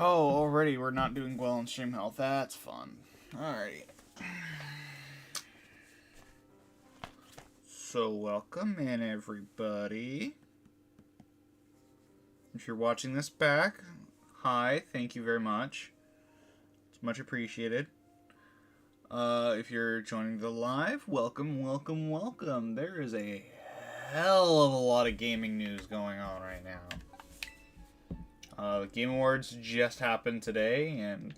Oh, already we're not doing well in stream health. That's fun. Alrighty. So welcome in, everybody. If you're watching this back, hi, thank you very much. It's much appreciated. If you're joining the live, welcome, welcome, welcome. There is a hell of a lot of gaming news going on right now. The Game Awards just happened today, and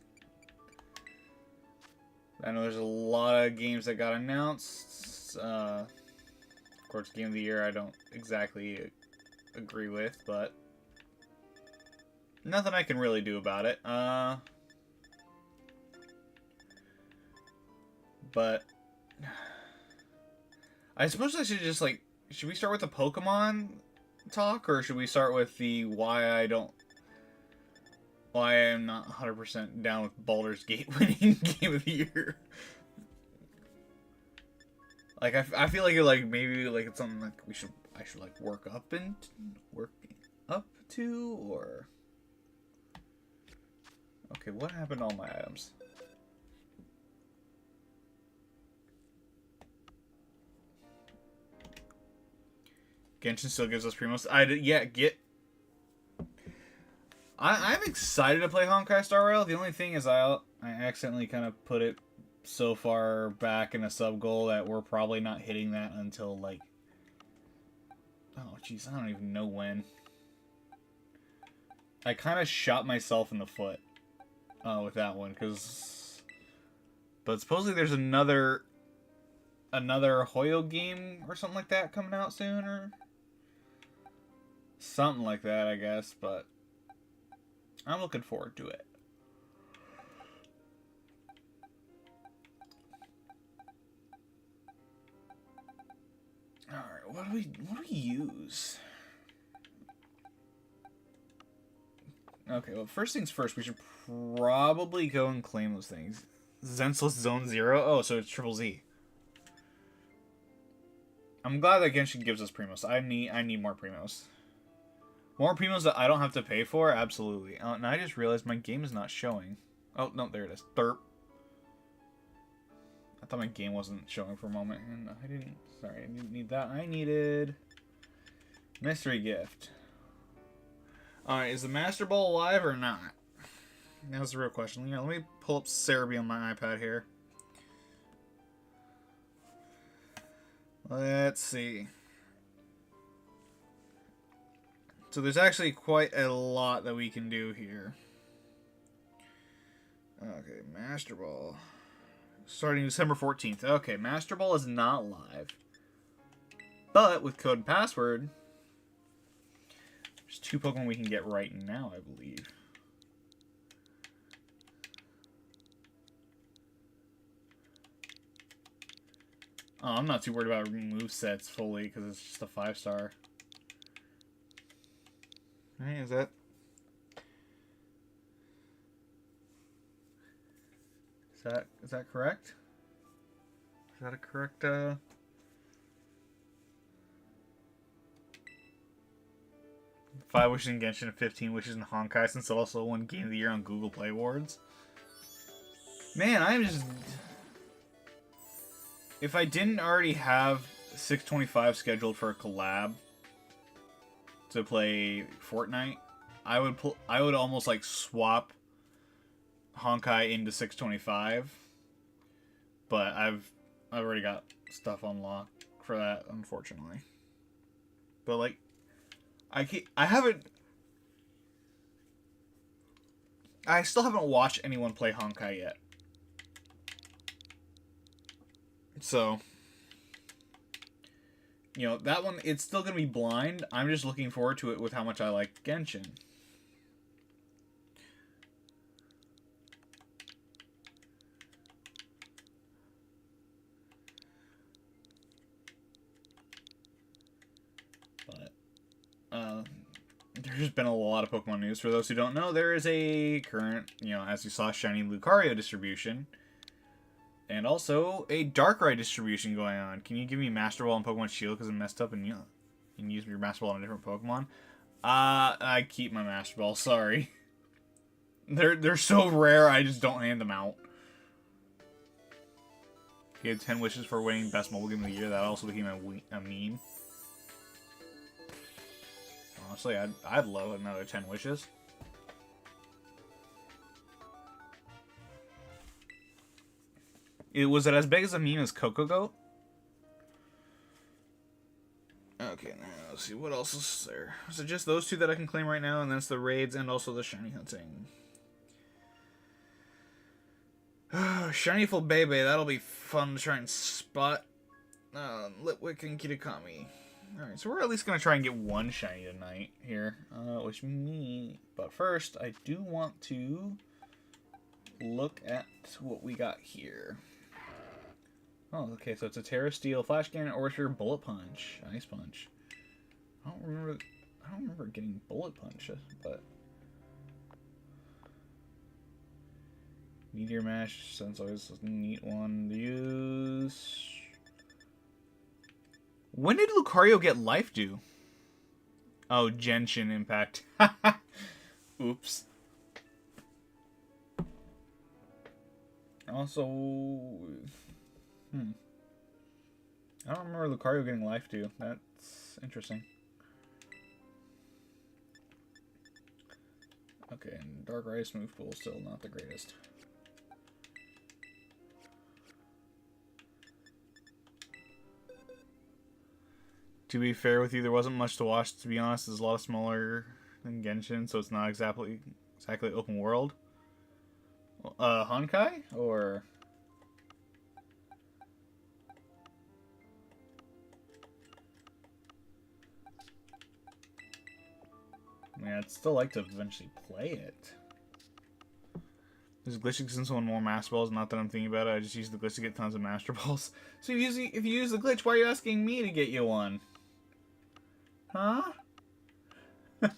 I know there's a lot of games that got announced. Of course, Game of the Year I don't exactly agree with, but nothing I can really do about it. But I suppose I should just, should we start with the Pokemon talk, or should we start with the why I am not 100% down with Baldur's Gate winning Game of the Year? Like, I feel like maybe it's something like I should work up to, or okay, what happened to all my items? Genshin still gives us Primos. I'm excited to play Honkai Star Rail. The only thing is I accidentally kind of put it so far back in a sub goal that we're probably not hitting that until oh jeez, I don't even know when. I kind of shot myself in the foot with that one, but supposedly there's another Hoyo game or something like that coming out soon, or something like that, I guess, but I'm looking forward to it. Alright, what do we use? Okay, well, first things first, we should probably go and claim those things. Zenseless Zone 0? Oh, so it's Triple Z. I'm glad that Genshin gives us Primos. I need more Primos. More Primos that I don't have to pay for? Absolutely. And I just realized my game is not showing. Oh, no, there it is. Derp. I thought my game wasn't showing for a moment. And I didn't. Sorry, I didn't need that. I needed Mystery Gift. Alright, is the Master Ball alive or not? That's the real question. Yeah, let me pull up Cerebi on my iPad here. Let's see. So there's actually quite a lot that we can do here. Okay, Master Ball. Starting December 14th. Okay, Master Ball is not live. But with code and password, there's 2 Pokemon we can get right now, I believe. Oh, I'm not too worried about movesets fully because it's just a 5-star. Hey, is that correct? Is that a correct 5 wishes in Genshin and 15 wishes in Honkai, since it also won Game of the Year on Google Play Awards? Man, I'm just... If I didn't already have 625 scheduled for a collab to play Fortnite, I would almost swap Honkai into 625, but I've already got stuff unlocked for that, unfortunately. But I still haven't watched anyone play Honkai yet. So, that one, it's still going to be blind. I'm just looking forward to it with how much I like Genshin. But, there's been a lot of Pokemon news. For those who don't know, there is a current, as you saw, Shiny Lucario distribution. And also a Darkrai distribution going on. Can you give me Master Ball and Pokemon Shield because it messed up and use your Master Ball on a different Pokemon? I keep my Master Ball, sorry. They're so rare, I just don't hand them out. He had 10 wishes for winning Best Mobile Game of the Year. That also became a meme. Honestly, I'd love another 10 wishes. Was it as big as a meme as Coco Goat? Okay, now let's see what else is there. So just those two that I can claim right now, and then it's the raids and also the shiny hunting. Shiny full Bebe, that'll be fun to try and spot. Litwick and Kitakami. Alright, so we're at least going to try and get one shiny tonight here. But first, I do want to look at what we got here. Oh, okay, so it's a Terra Steel, Flash Cannon, Orchard, Bullet Punch, Ice Punch. I don't remember getting Bullet Punch, but Meteor Mash, that's always a neat one to use. When did Lucario get Life Dew? Oh, Genshin Impact. Oops. Also, I don't remember Lucario getting Life Dew. That's interesting. Okay, and Dark Ice move pool still not the greatest. To be fair with you, there wasn't much to watch, to be honest. It's a lot smaller than Genshin, so it's not exactly open world. Honkai? Or... I mean, I'd still like to eventually play it. There's glitch to get someone more Master Balls. Not that I'm thinking about it. I just use the glitch to get tons of Master Balls. So if you use the glitch, why are you asking me to get you one? Huh? Alright,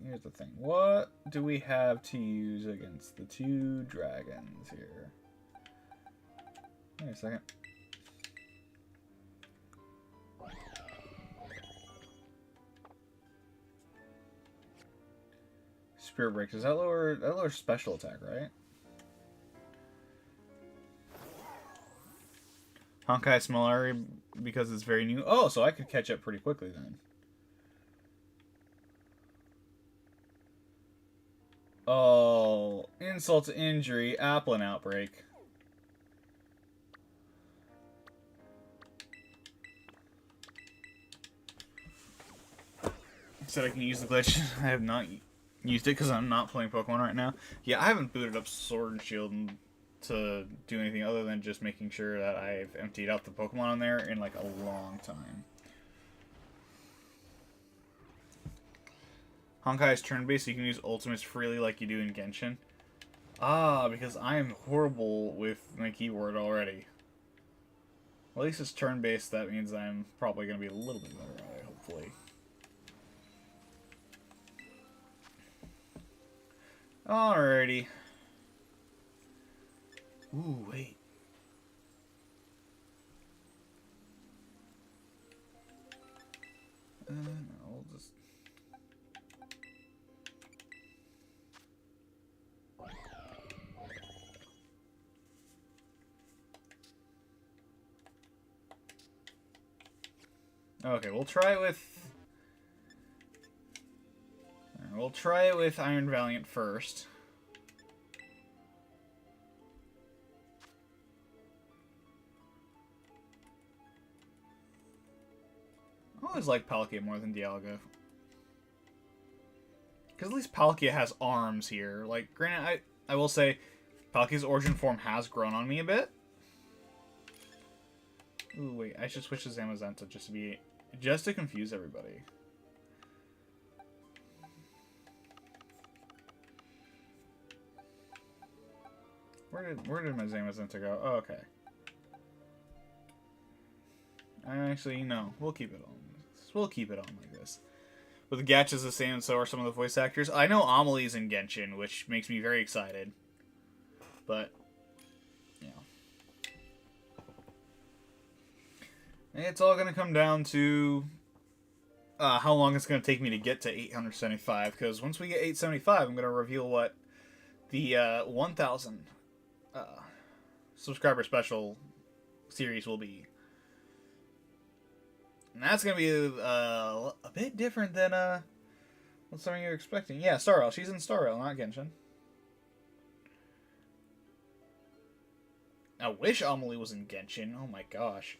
here's the thing. What do we have to use against the two dragons here? Wait a second. Spirit Break. Does that lower special attack, right? Honkai smaller because it's very new. Oh, so I could catch up pretty quickly then. Oh, insult to injury, Applin Outbreak. Said I can use the glitch. I have not used it because I'm not playing Pokemon right now. Yeah, I haven't booted up Sword and Shield to do anything other than just making sure that I've emptied out the Pokemon on there in like a long time. Honkai is turn-based, so you can use ultimates freely like you do in Genshin. Ah, because I am horrible with my keyboard already. Well, at least it's turn-based, that means I'm probably going to be a little bit better at it, hopefully. Alrighty. Ooh, wait. No, we'll just... Okay, we'll try it with... We'll try it with Iron Valiant first. I always like Palkia more than Dialga. Because at least Palkia has arms here. Like, granted, I will say, Palkia's origin form has grown on me a bit. Ooh, wait, I should switch to Zamazenta just to confuse everybody. Where did my Zamazenta go? Oh, okay. Actually, no. We'll keep it on. We'll keep it on like this. But the Gatch is the same, and so are some of the voice actors. I know Amelie's in Genshin, which makes me very excited. But, you know. It's all going to come down to how long it's going to take me to get to 875, because once we get 875, I'm going to reveal what the 1,000 subscriber special series will be. And that's going to be a bit different than what some of you are expecting. Yeah, Star Rail. She's in Star Rail, not Genshin. I wish Amelie was in Genshin. Oh my gosh.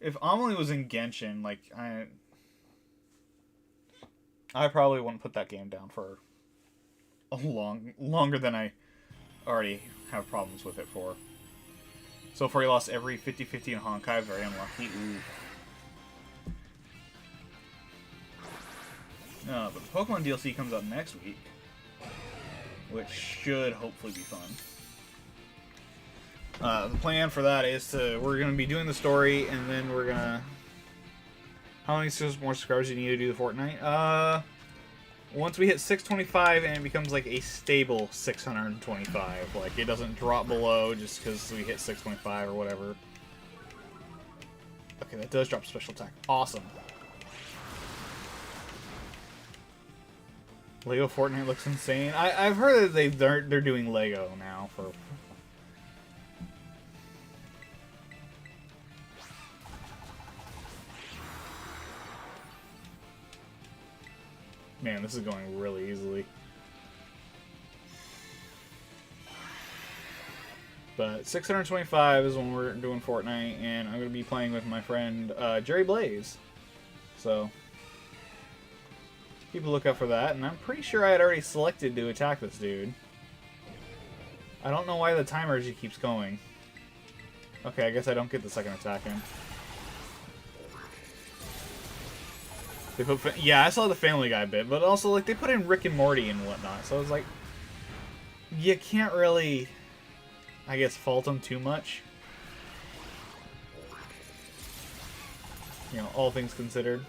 If Amelie was in Genshin, like, I probably wouldn't put that game down for a longer than I already have problems with it for. So far, he lost every 50-50 in Honkai. Very unlucky. Ooh. No, but the Pokemon DLC comes out next week, which should hopefully be fun. The plan for that is we're going to be doing the story, and then we're going to... How many more subscribers do you need to do the Fortnite? Once we hit 625, and it becomes like a stable 625. Like, it doesn't drop below just because we hit 625 or whatever. Okay, that does drop special attack. Awesome. Lego Fortnite looks insane. I've heard that they're doing Lego now for... Man, this is going really easily. But 625 is when we're doing Fortnite, and I'm going to be playing with my friend Jerry Blaze. So, keep a lookout for that, and I'm pretty sure I had already selected to attack this dude. I don't know why the timer just keeps going. Okay, I guess I don't get the second attack in. They put, yeah, I saw the Family Guy bit, but also, like, they put in Rick and Morty and whatnot, so I was like, you can't really, I guess, fault them too much. You know, all things considered.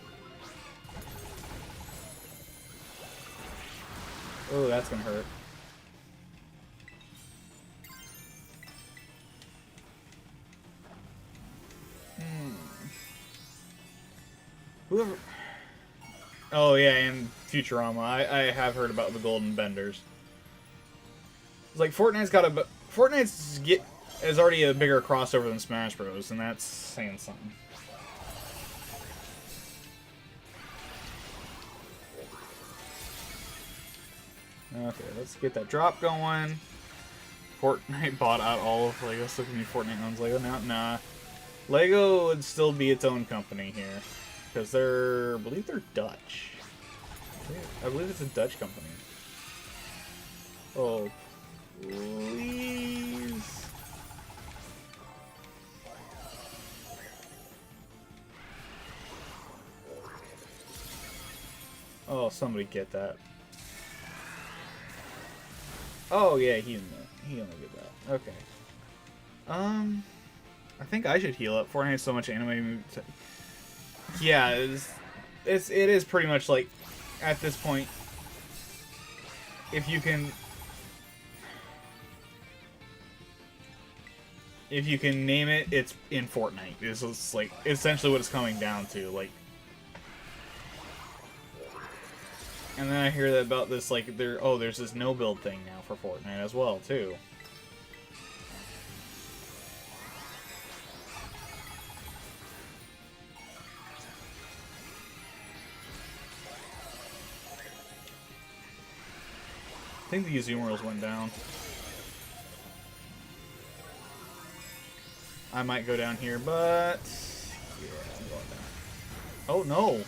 Oh, that's gonna hurt. Whoever... Oh yeah, and Futurama. I have heard about the Golden Benders. It's like Fortnite's is already a bigger crossover than Smash Bros, and that's saying something. Okay, let's get that drop going. Fortnite bought out all of Lego. So look at me, Fortnite owns Lego now. Nah, Lego would still be its own company here. Because I believe they're Dutch. I believe it's a Dutch company. Oh, please. Oh, somebody get that. Oh yeah, he only get that. Okay. I think I should heal up. Fortnite has so much anime moves. Yeah, it is pretty much like, at this point, if you can name it, it's in Fortnite. It's like essentially what it's coming down to, like. And then I hear that about this, like, there's this no build thing now for Fortnite as well too. I think the Zoom rules went down. I might go down here, but yeah, I'm going down. Oh no!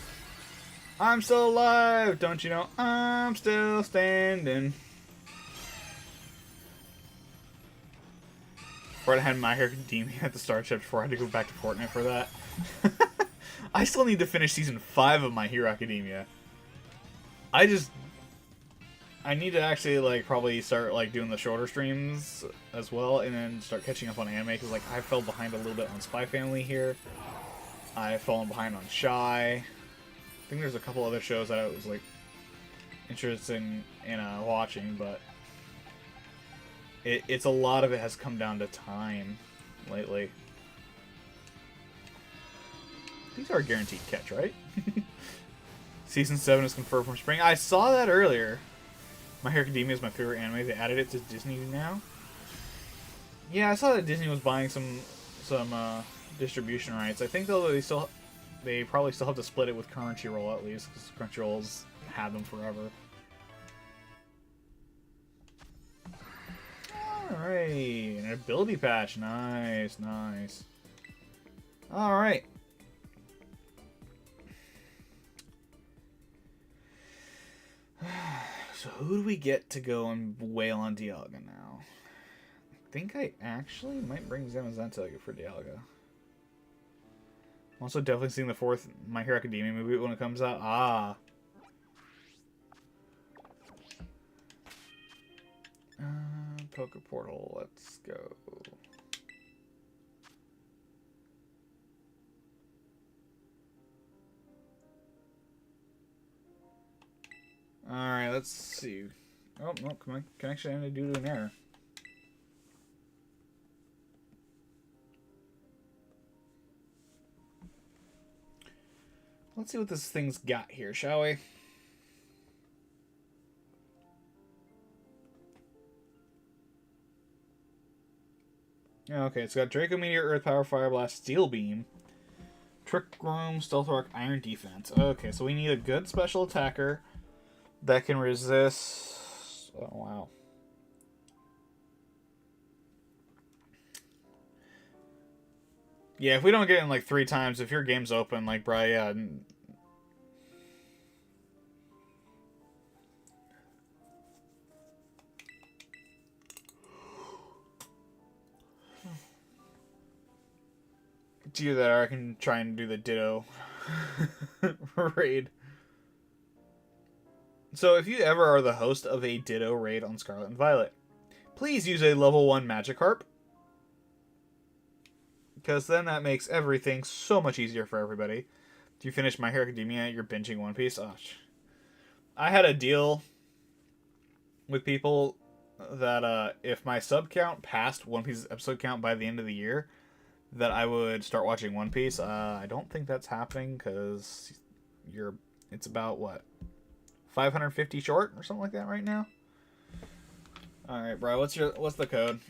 I'm still alive! Don't you know I'm still standing? Right, I had My Hero Academia at the start chip before I had to go back to Fortnite for that. I still need to finish season 5 of My Hero Academia. I need to actually, like, probably start, like, doing the shorter streams as well, and then start catching up on anime, because, like, I fell behind a little bit on Spy Family here. I've fallen behind on Shy. I think there's a couple other shows that I was, like, interested in watching, but it's a lot of it has come down to time lately. These are a guaranteed catch, right? Season 7 is confirmed from spring. I saw that earlier. My Hero Academia is my favorite anime. They added it to Disney now. Yeah, I saw that Disney was buying some distribution rights. I think though they probably still have to split it with Crunchyroll at least, because Crunchyroll's had them forever. Alright, an ability patch. Nice, nice. Alright. So who do we get to go and wail on Dialga now? I think I actually might bring Zamazenta for Dialga. I'm also definitely seeing the 4th My Hero Academia movie when it comes out. Ah. Poke Portal, let's go. Alright, let's see. Oh, no, my connection ended due to an error. Let's see what this thing's got here, shall we? Okay, it's got Draco Meteor, Earth Power, Fire Blast, Steel Beam, Trick Room, Stealth Rock, Iron Defense. Okay, so we need a good special attacker that can resist... Oh, wow. Yeah, if we don't get in like 3 times, if your game's open, like, bro, yeah... It's either that or I can try and do the Ditto raid. So if you ever are the host of a Ditto raid on Scarlet and Violet, please use a level 1 Magikarp. Because then that makes everything so much easier for everybody. If you finish My Hero Academia, you're binging One Piece. Oh, I had a deal with people that if my sub count passed One Piece's episode count by the end of the year, that I would start watching One Piece. I don't think that's happening because it's about what, 550 short or something like that right now. All right, bro. What's the code?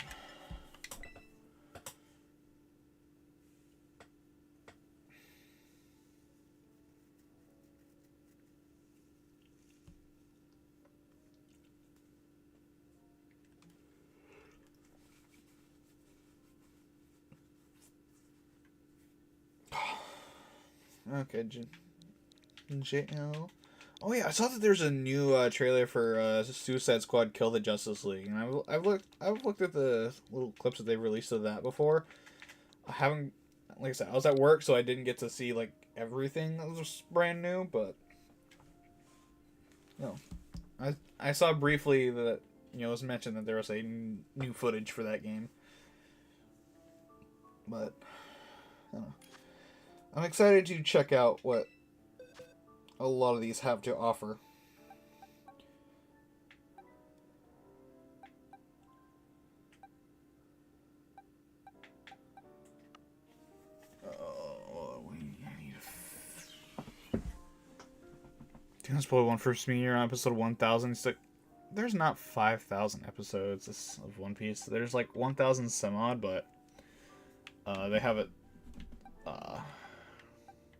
Okay, JL. Oh yeah, I saw that there's a new trailer for Suicide Squad: Kill the Justice League, and I've looked at the little clips that they've released of that before. I haven't, like I said, I was at work, so I didn't get to see like everything that was brand new, but no, I saw briefly that it was mentioned that there was a new footage for that game, but I don't know. I'm excited to check out what a lot of these have to offer. That's probably one first meteor on episode 1000. It's like, there's not 5,000 episodes of One Piece. There's like 1,000 some odd, but they have it.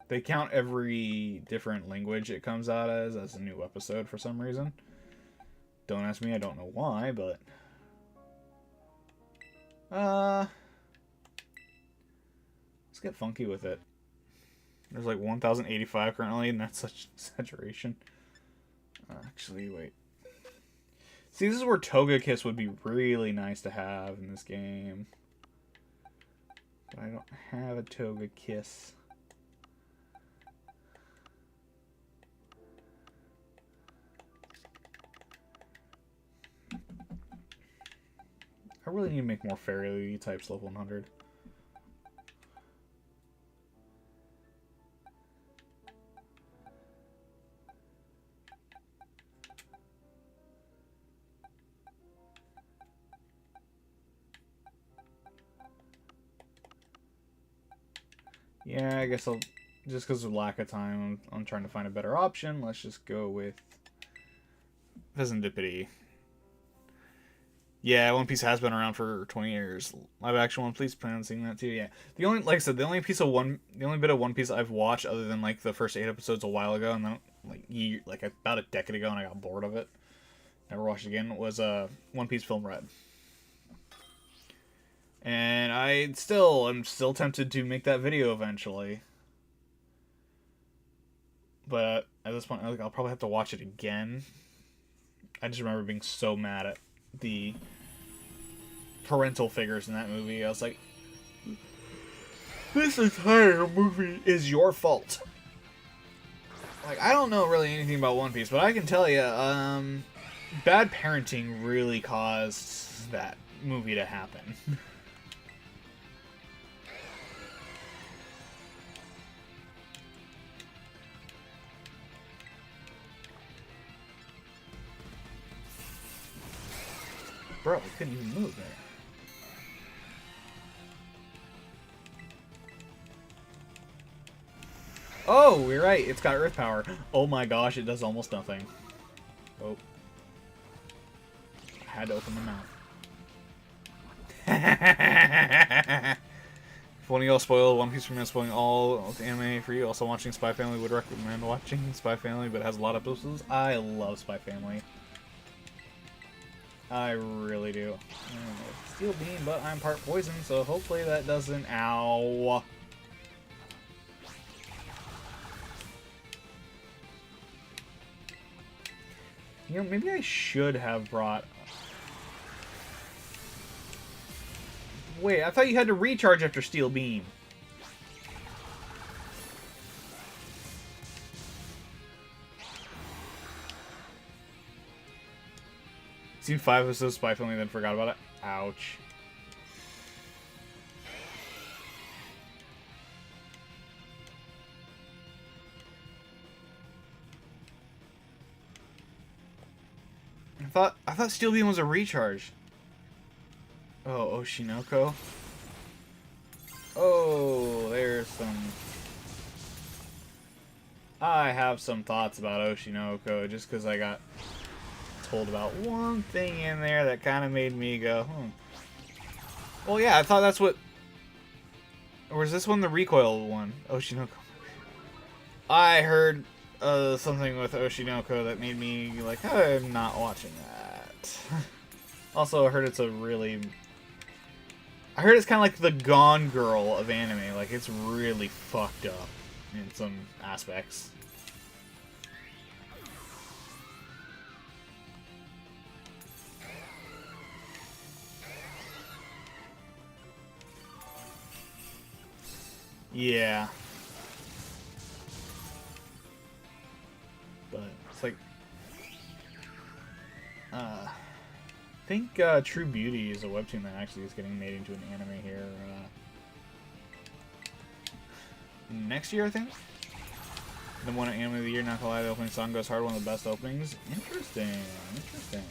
They count every different language it comes out as a new episode for some reason. Don't ask me, I don't know why, but let's get funky with it. There's like 1,085 currently, and that's such saturation. Actually, wait. See, this is where Togekiss would be really nice to have in this game. But I don't have a Togekiss. I really need to make more Fairy types level 100. Yeah, I guess I'll just because of lack of time, I'm trying to find a better option. Let's just go with Serendipity. Yeah, One Piece has been around for 20 years. Live action One Piece, plan on seeing that too. Yeah, the only, like I said, the only bit of One Piece I've watched other than like the first 8 episodes a while ago, and then like about a decade ago, and I got bored of it. Never watched it again. Was One Piece Film Red, and I'm still tempted to make that video eventually. But at this point, I'll probably have to watch it again. I just remember being so mad at the parental figures in that movie. I was like, this entire movie is your fault. Like, I don't know really anything about One Piece, but I can tell you, bad parenting really caused that movie to happen. Bro, I couldn't even move there. Oh, you're right. It's got earth power. Oh my gosh, it does almost nothing. Oh. I had to open my mouth. If one of y'all spoiled One Piece for me, spoiling all the anime for you. Also watching Spy Family, would recommend watching Spy Family, but it has a lot of episodes. I love Spy Family. I really do. Steel beam, but I'm part poison, so hopefully that doesn't... Ow. You know, maybe I should have brought... Wait, I thought you had to recharge after Steel Beam. Seen 5 episodes of Spy Family, then forgot about it. Ouch. I thought Steel Beam was a recharge. Oh, Oshinoko. Oh, there's some... I have some thoughts about Oshinoko just because I got told about one thing in there that kind of made me go, Well, yeah, I thought that's what... Or is this one the recoil one? Oshinoko. I heard something with Oshinoko that made me like, I'm not watching that. Also, I heard it's a really... I heard it's kind of like the Gone Girl of anime. Like, it's really fucked up in some aspects. Yeah. But it's like... I think True Beauty is a webtoon that actually is getting made into an anime here next year, I think. The one anime of the year, not gonna lie, the opening song goes hard, one of the best openings. Interesting, interesting.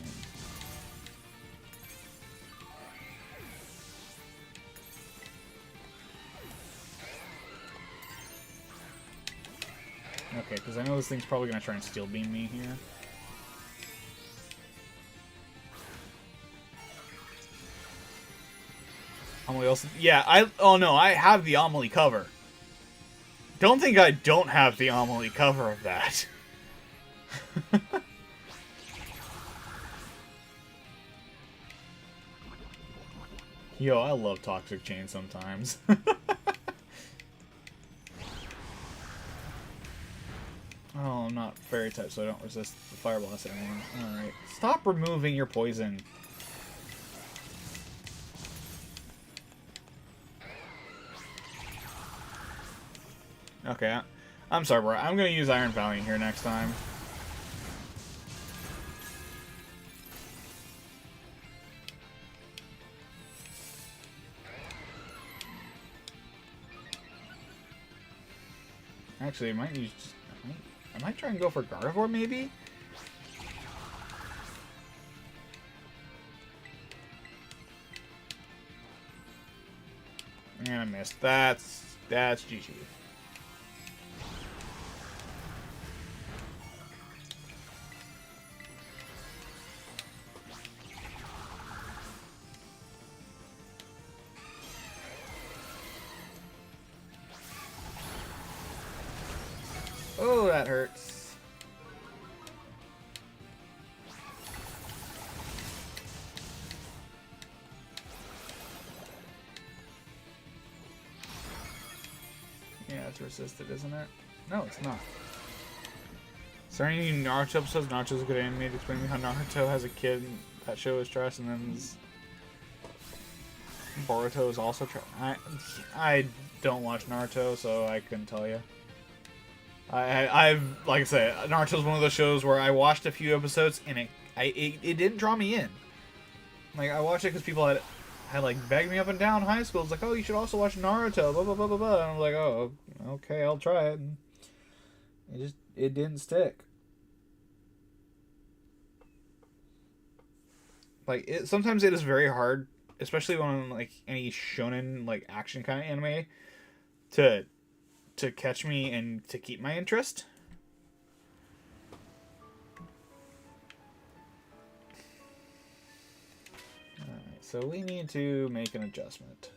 Okay, because I know this thing's probably gonna try and steel beam me here. Amelie Olsen. Yeah, oh no, I have the Amelie cover. Don't think I don't have the Amelie cover of that. Yo, I love Toxic Chain sometimes. Oh, I'm not fairy type, so I don't resist the fire blast anymore. Alright. Stop removing your poison. Okay, I'm sorry, bro. I'm gonna use Iron Valiant here next time. Actually, I might use... I might try and go for Gardevoir, maybe? And I missed. That's GG. Oh, that hurts. Yeah, it's resisted, isn't it? No, it's not. Is there any Naruto episodes? Naruto's a good anime to explain me how Naruto has a kid. That show is trash, and then Boruto is also trash. I don't watch Naruto, so I couldn't tell you. I've like I said, Naruto's one of those shows where I watched a few episodes and it didn't draw me in. Like I watched it because people had like begged me up and down in high school. It's like, oh, you should also watch Naruto. Blah blah blah blah blah. And I'm like, oh, okay, I'll try it. And it didn't stick. Like sometimes it is very hard, especially when like any shonen like action kind of anime, to catch me and to keep my interest. Alright, so we need to make an adjustment.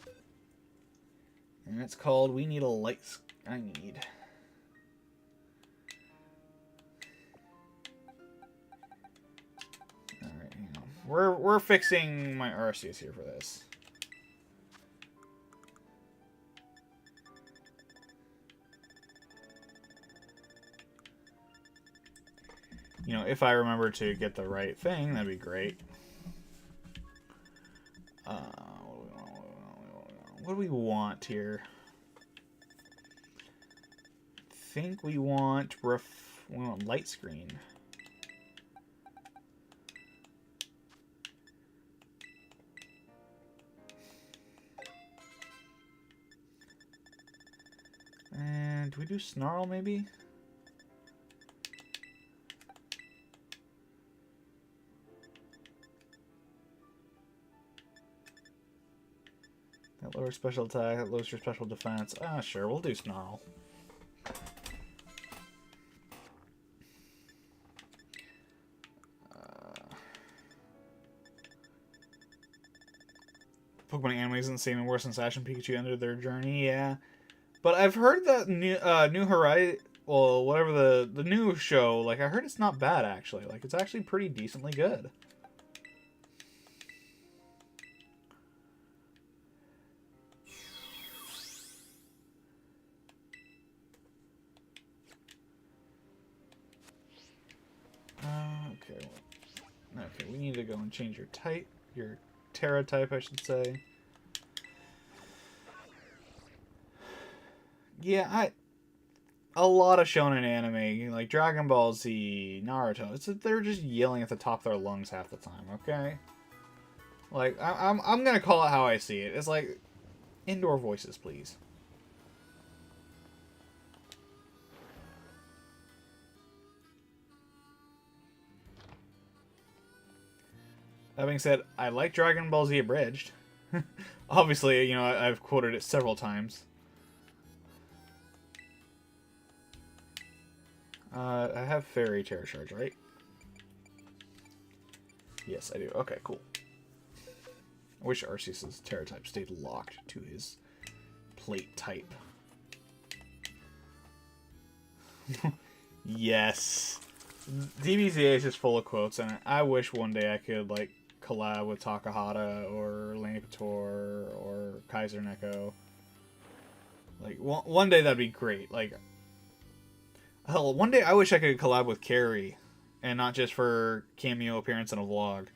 And it's called we need a light. I need. Alright, hang on. We're fixing my RCS here for this. You know, if I remember to get the right thing, that'd be great. What do we want here? I think we want light screen. And do we do snarl maybe? That lowers special attack, that lowers your special defense. Ah, sure, we'll do snarl. Pokemon anime isn't the same and worse since Ash and Pikachu ended their journey, yeah. But I've heard that New Horizon, well, whatever the new show, like I heard it's not bad actually. Like it's actually pretty decently good. Okay. Okay, we need to go and change your type, your Terra type, I should say. Yeah, a lot of shonen anime, like Dragon Ball Z, Naruto, they're just yelling at the top of their lungs half the time, okay? Like, I'm gonna call it how I see it. It's like, indoor voices, please. That being said, I like Dragon Ball Z Abridged. Obviously, you know, I've quoted it several times. I have Fairy Terror Charge, right? Yes, I do. Okay, cool. I wish Arceus' Terror type stayed locked to his plate type. Yes. DBZA is just full of quotes, and I wish one day I could, like, collab with Takahata or Lane Pator or Kaiser Neko. Like, one day that'd be great. Like, hell, one day I wish I could collab with Carrie, and not just for cameo appearance in a vlog.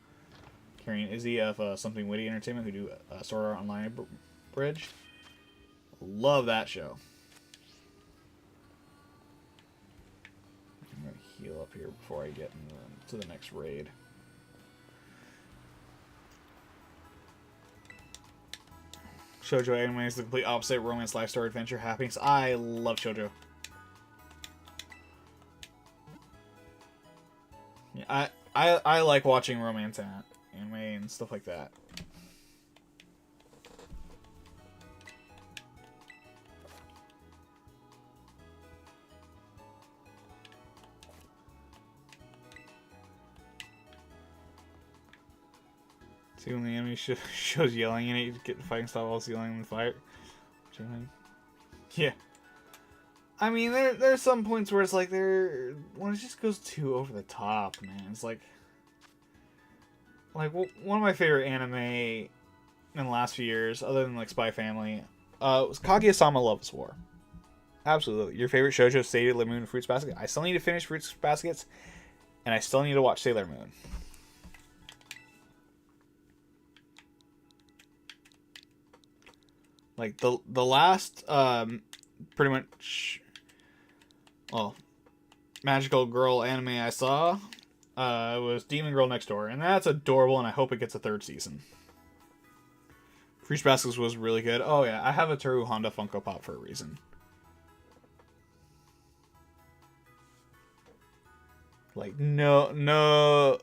Carrie and Izzy of Something Witty Entertainment, who do Sword Art Online Bridge. Love that show. I'm gonna heal up here before I get to the next raid. Shoujo anime is the complete opposite. Romance, life story, adventure, happiness. I love shoujo. Yeah, I like watching romance anime and stuff like that. See, when the enemy shows yelling in it, you get the fighting style while yelling in the fight. Yeah. I mean, there's some points where it's like when it just goes too over the top, man. It's like one of my favorite anime in the last few years, other than like Spy Family, was Kaguya-sama: Love is War. Absolutely, your favorite shoujo, Sailor Moon, Fruits Basket. I still need to finish Fruits Baskets, and I still need to watch Sailor Moon. Like the last pretty much magical girl anime I saw was Demon Girl Next Door, and that's adorable, and I hope it gets a third season. Fruits Baskets was really good. Oh yeah, I have a Toru Honda Funko Pop for a reason. Like no,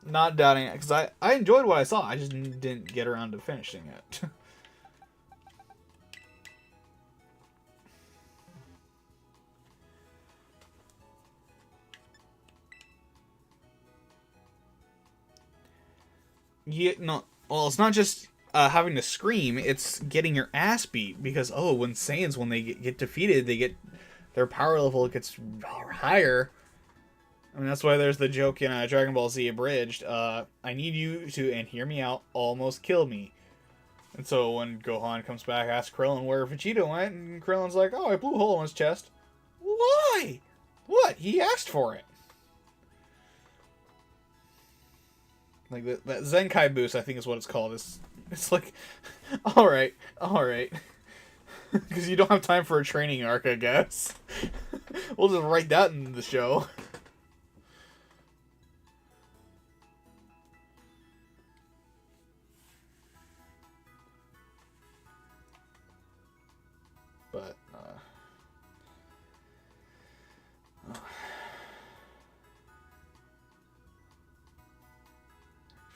not doubting it, because I enjoyed what I saw. I just didn't get around to finishing it. Yeah, no. Well, it's not just having to scream; it's getting your ass beat. Because when Saiyans, when they get defeated, their power level gets higher. I mean, that's why there's the joke in Dragon Ball Z Abridged. I need you to, and hear me out, almost kill me. And so when Gohan comes back, asks Krillin where Vegeta went, and Krillin's like, "Oh, I blew a hole in his chest." Why? What? He asked for it. Like that Zenkai boost, I think is what it's called. It's like, all right, because you don't have time for a training arc, I guess. We'll just write that in the show. But I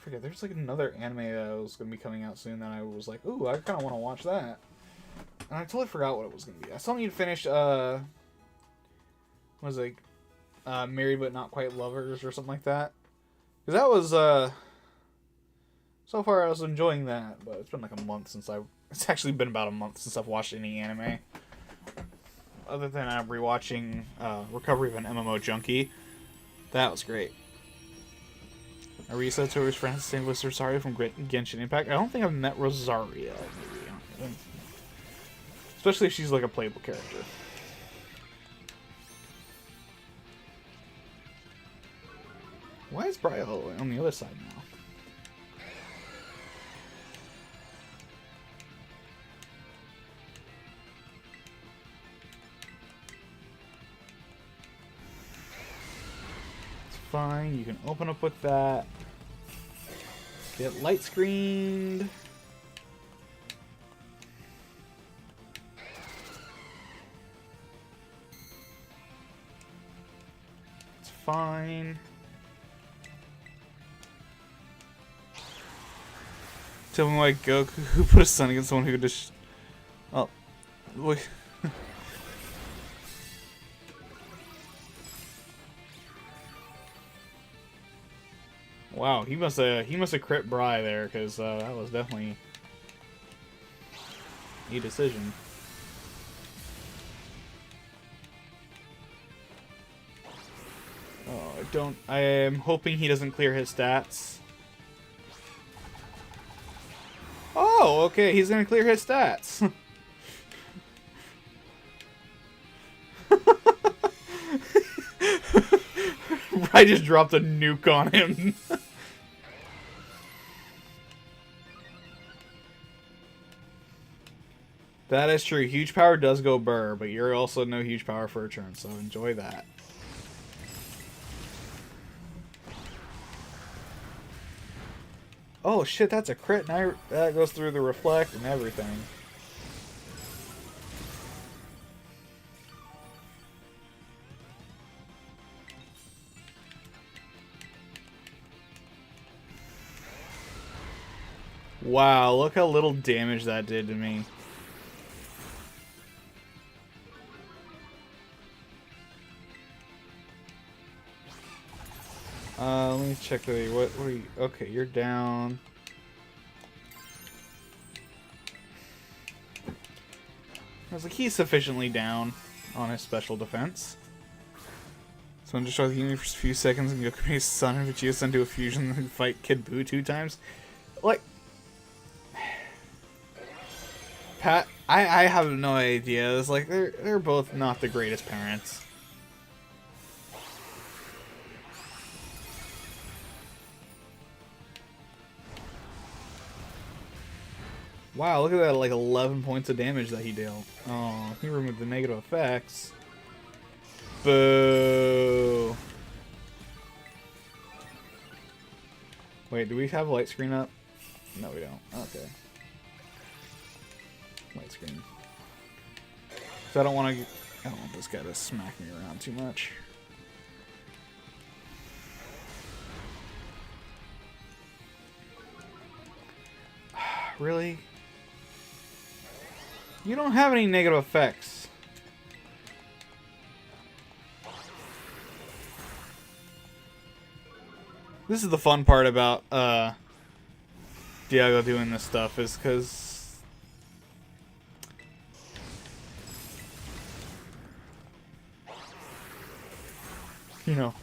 forget, there's like another anime that was going to be coming out soon that I was like, ooh, I kind of want to watch that. And I totally forgot what it was going to be. I still need to finish, what was it, Married But Not Quite Lovers or something like that. Because that was, so far I was enjoying that, but it's been like a month since it's actually been about a month since I've watched any anime. Other than I'm rewatching Recovery of an MMO Junkie. That was great. Arisa to his friends, same with Rosario from Genshin Impact. I don't think I've met Rosario, maybe. Especially if she's like a playable character. Why is Brio on the other side now? It's fine, you can open up with that. Get light screened. It's fine. Tell me why Goku who put a sun against someone who could just. Oh, wait. Wow, he must have crit Bri there, because that was definitely a decision. Oh, I am hoping he doesn't clear his stats. Oh, okay, he's gonna clear his stats. I just dropped a nuke on him. That is true. Huge power does go burr, but you're also no huge power for a turn, so enjoy that. Oh shit, that's a crit, and that goes through the reflect and everything. Wow, look how little damage that did to me. Let me check the what are you? Okay, you're down. I was like, he's sufficiently down. on his special defense. So I'm just trying to give me for a few seconds and Goku his son and Vegeta send to a fusion and fight Kid Buu 2 times. Like, Pat, I have no idea. It's like they're both not the greatest parents. Wow, look at that, like 11 points of damage that he dealt. Oh, he removed the negative effects. Boo. Wait, do we have a light screen up? No, we don't. Okay. Light screen. So I don't want this guy to smack me around too much. Really? You don't have any negative effects. This is the fun part about Diego doing this stuff, is because you know,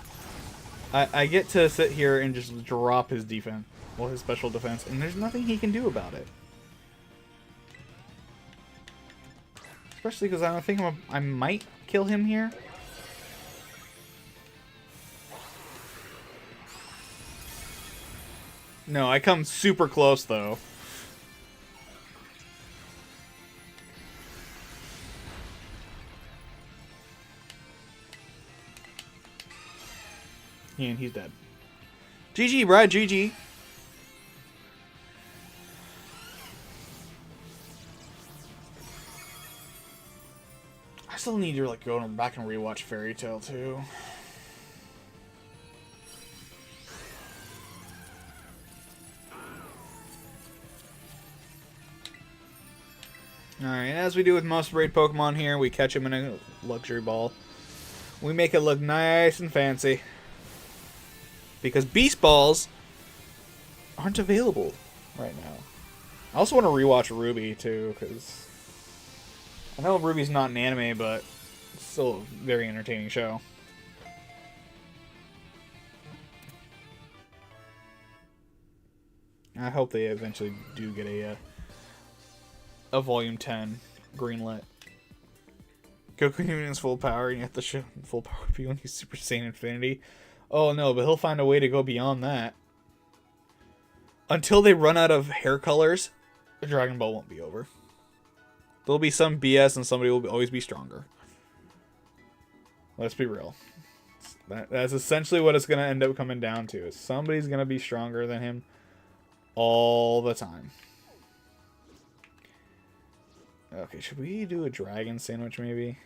I get to sit here and just drop his defense, well, his special defense, and there's nothing he can do about it. Especially because I think I might kill him here. No, I come super close though. And he's dead. GG, Brad, GG. I still need to like go back and rewatch Fairy Tail too. Alright, as we do with most raid Pokemon here, we catch them in a luxury ball. We make it look nice and fancy. Because Beast Balls aren't available right now. I also want to rewatch Ruby too, because I know Ruby's not an anime, but it's still a very entertaining show. I hope they eventually do get a Volume 10 greenlit. Goku even his full power, and you have to show full power would be when he's Super Saiyan Infinity. Oh no, but he'll find a way to go beyond that. Until they run out of hair colors, the Dragon Ball won't be over. There'll be some BS and somebody will always be stronger. Let's be real. That's essentially what it's going to end up coming down to. Is somebody's going to be stronger than him all the time. Okay, should we do a dragon sandwich maybe?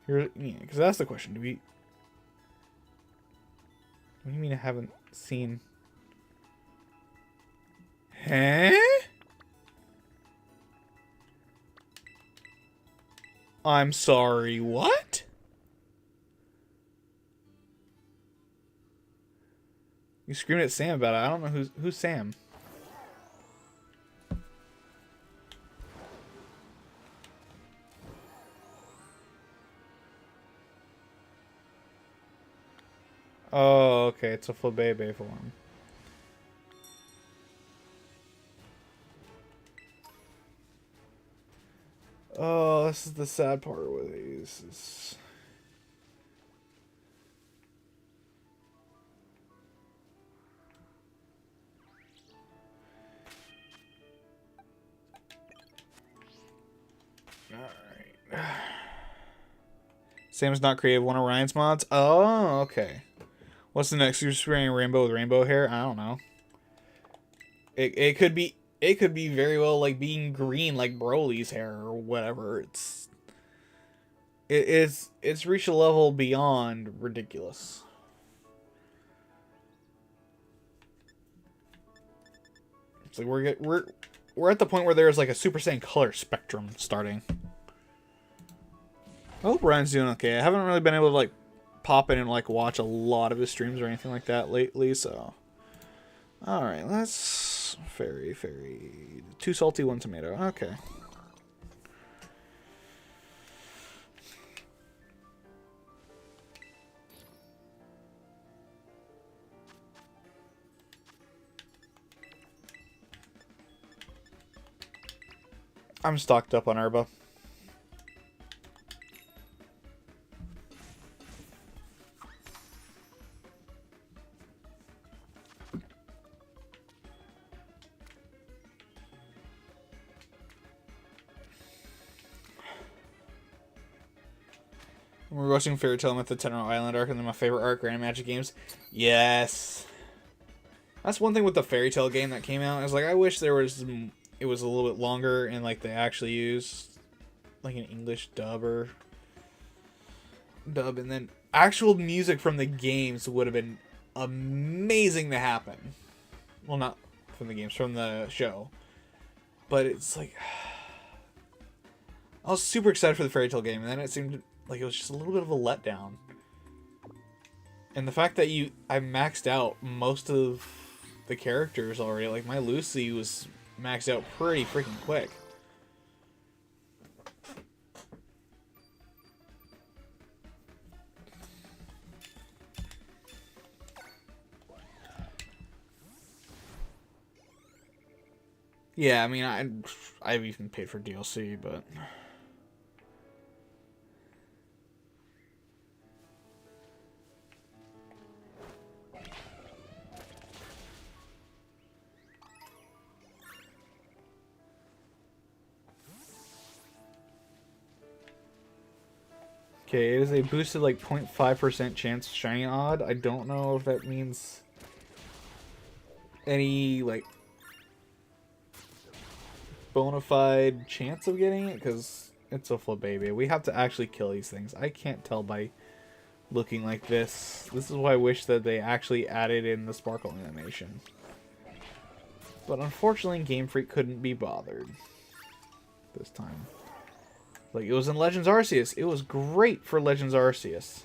Here, yeah, because that's the question. Do we... What do you mean I haven't seen... Huh? I'm sorry, what? You screamed at Sam about it. I don't know who's Sam. Oh, okay. It's a Flabébé form. Oh, this is the sad part with these. Alright. Sam's not creative. One of Ryan's mods? Oh, okay. What's the next? You're spraying rainbow with rainbow hair? I don't know. It could be very well like being green like Broly's hair or whatever. It's reached a level beyond ridiculous. It's like we're at the point where there's like a Super Saiyan color spectrum starting. I hope Ryan's doing okay. I haven't really been able to like pop in and like watch a lot of his streams or anything like that lately, so alright, let's fairy. Two salty, one tomato. Okay. I'm stocked up on herba. We're watching Fairy Tail at the Tenor Island arc, and then my favorite arc, Grand Magic Games. Yes. That's one thing with the Fairy Tail game that came out. I was like, I wish it was a little bit longer, and like they actually used like an English dub, and then actual music from the games would have been amazing to happen. Well, not from the games, from the show. But it's like, I was super excited for the Fairy Tail game, and then it seemed like it was just a little bit of a letdown. And the fact that I maxed out most of the characters already. Like, my Lucy was maxed out pretty freaking quick. Yeah, I mean, I've even paid for DLC, but... Okay, it is a boosted like 0.5% chance shiny odd. I don't know if that means any like bona fide chance of getting it, because it's a flip baby. We have to actually kill these things. I can't tell by looking like this. This is why I wish that they actually added in the sparkle animation. But unfortunately, Game Freak couldn't be bothered this time. Like, it was in Legends Arceus. It was great for Legends Arceus.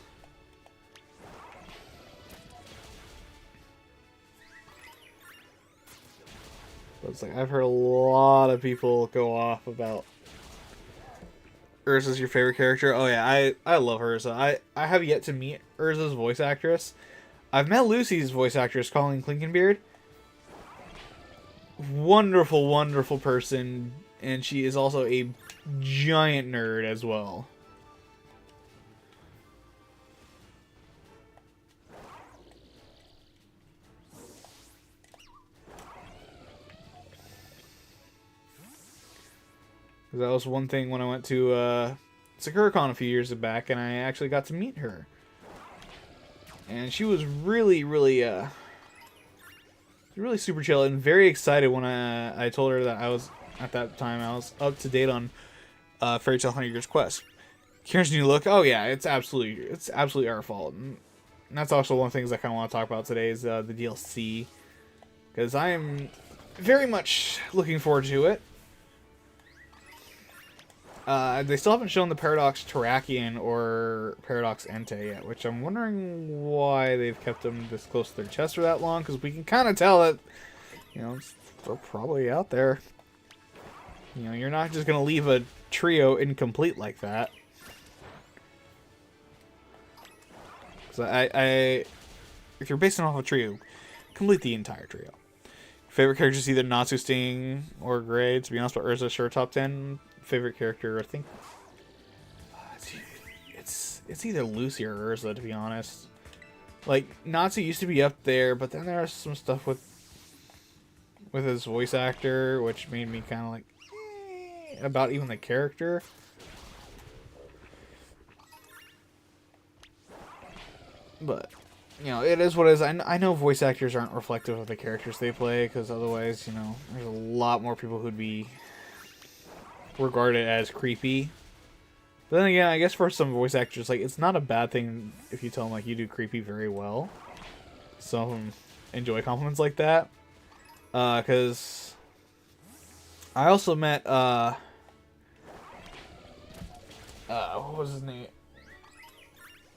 But it's like, I've heard a lot of people go off about Urza's your favorite character. Oh yeah, I love Urza. I have yet to meet Urza's voice actress. I've met Lucy's voice actress, Colleen Clinkenbeard. Wonderful, wonderful person. And she is also a giant nerd as well. That was one thing when I went to SakuraCon a few years back, and I actually got to meet her. And she was really, really super chill and very excited when I told her that I was, at that time, I was up to date on Fairy Tail 100 Years Quest. Kieran's new look, oh yeah, it's absolutely our fault. And that's also one of the things I kind of want to talk about today is the DLC. Because I am very much looking forward to it. They still haven't shown the Paradox Terrakion or Paradox Entei yet, which I'm wondering why they've kept them this close to their chest for that long, because we can kind of tell that, you know, they're probably out there. You know, you're not just going to leave a trio incomplete like that. So if you're basing off a trio, complete the entire trio. Favorite characters either Natsu, Sting, or Gray. To be honest, but Urza, sure, top 10. Favorite character, I think it's either Lucy or Urza, to be honest. Like, Natsu used to be up there, but then there's some stuff with his voice actor, which made me kind of like about even the character. But you know, it is what it is. I know voice actors aren't reflective of the characters they play, because otherwise, you know, there's a lot more people who'd be regarded as creepy. But then again, I guess for some voice actors, like, it's not a bad thing if you tell them, like, you do creepy very well. Some of them enjoy compliments like that. Because I also met, what was his name?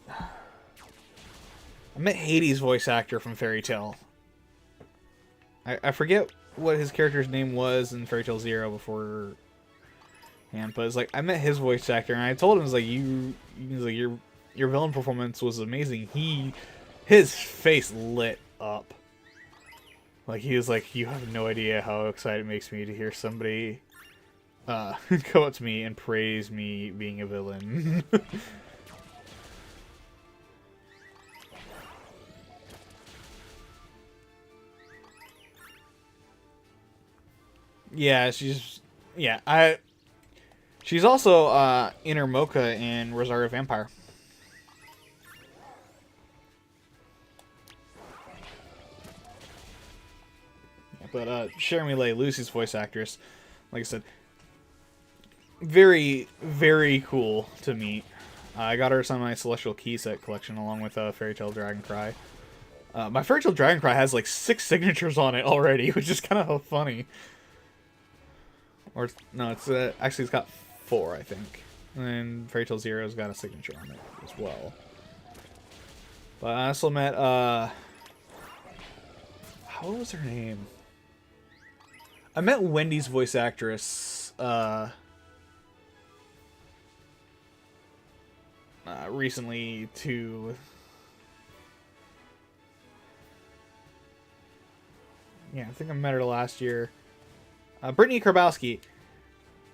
I met Hades' voice actor from Fairy Tail. I forget what his character's name was in Fairy Tail Zero before. But it's like, I met his voice actor, and I told him, it's like, your villain performance was amazing. His face lit up. Like, he was like, you have no idea how excited it makes me to hear somebody go up to me and praise me being a villain. Yeah, she's she's also Inner Mocha in Rosario Vampire. But Jeremy Lay, Lucy's voice actress, like I said, very, very cool to meet. I got her some of my Celestial Key set collection along with Fairy Tail Dragon Cry. My Fairy Tail Dragon Cry has like 6 signatures on it already, which is kind of funny. Or no, it's actually it's got 4, I think. And Fairy Tail Zero's got a signature on it as well. But I also met what was her name? I met Wendy's voice actress recently too. Yeah, I think I met her last year. Brittany Karbowski.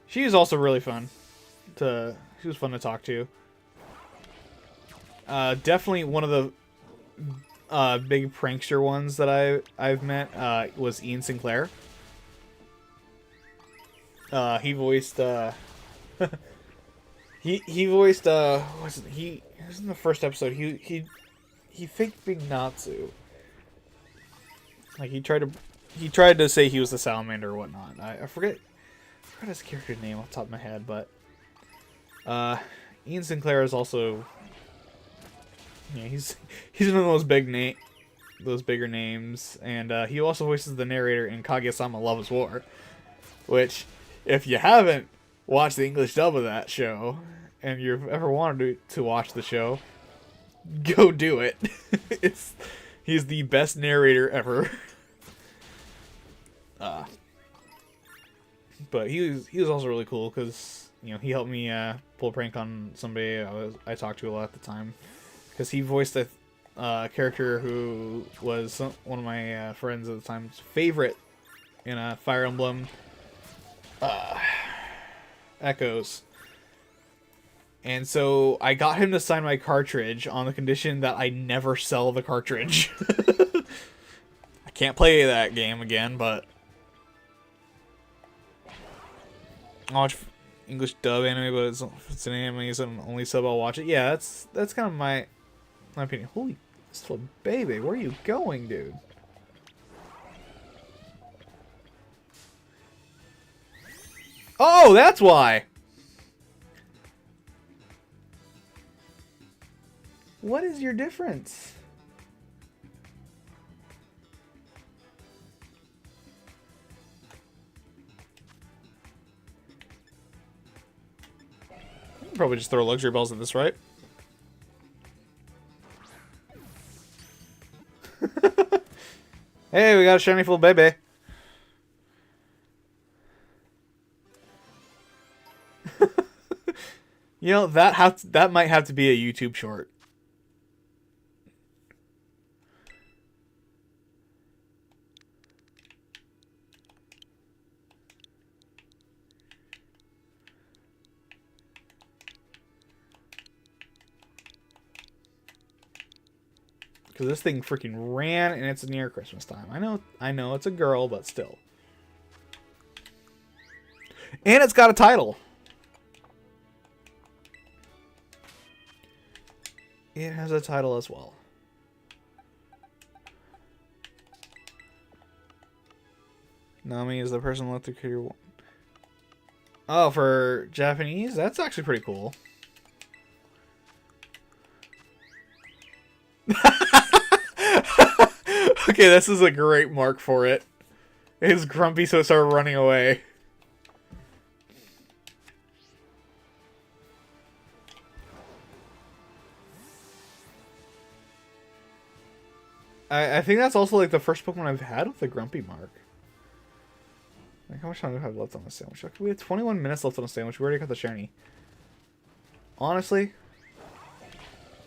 She was also really fun. She was fun to talk to. Definitely one of the big prankster ones that I've met was Ian Sinclair. He voiced he voiced wasn't he was in the first episode. He faked being Natsu. Like he tried to say he was the salamander or whatnot. I forget his character name off the top of my head, but Ian Sinclair is also, yeah, he's one of those bigger names, and he also voices the narrator in Kaguya-sama Love is War, which, if you haven't watched the English dub of that show and you've ever wanted to watch the show, go do it. He's the best narrator ever. But he was also really cool because, you know, he helped me pull a prank on somebody I talked to a lot at the time, because he voiced a character who was one of my friends at the time's favorite in a Fire Emblem Echoes. And so I got him to sign my cartridge on the condition that I never sell the cartridge. I can't play that game again, but I'll watch English dub anime, but if it's an anime, it's an only sub, I'll watch it. Yeah, that's kind of my opinion. Holy, this little baby, where are you going, dude? Oh, that's why! What is your difference? Probably just throw luxury balls at this, right? Hey, we got a shiny full baby. You know, that might have to be a YouTube short. Because this thing freaking ran, and it's near Christmas time. I know it's a girl, but still. And it's got a title. It has a title as well. Nami is the person electrocuted. Oh, for Japanese? That's actually pretty cool. Okay, this is a great mark for it. It's grumpy, so it started running away. I think that's also like the first Pokemon I've had with the grumpy mark. Like, how much time do we have left on the sandwich? We have 21 minutes left on the sandwich. We already got the shiny. Honestly,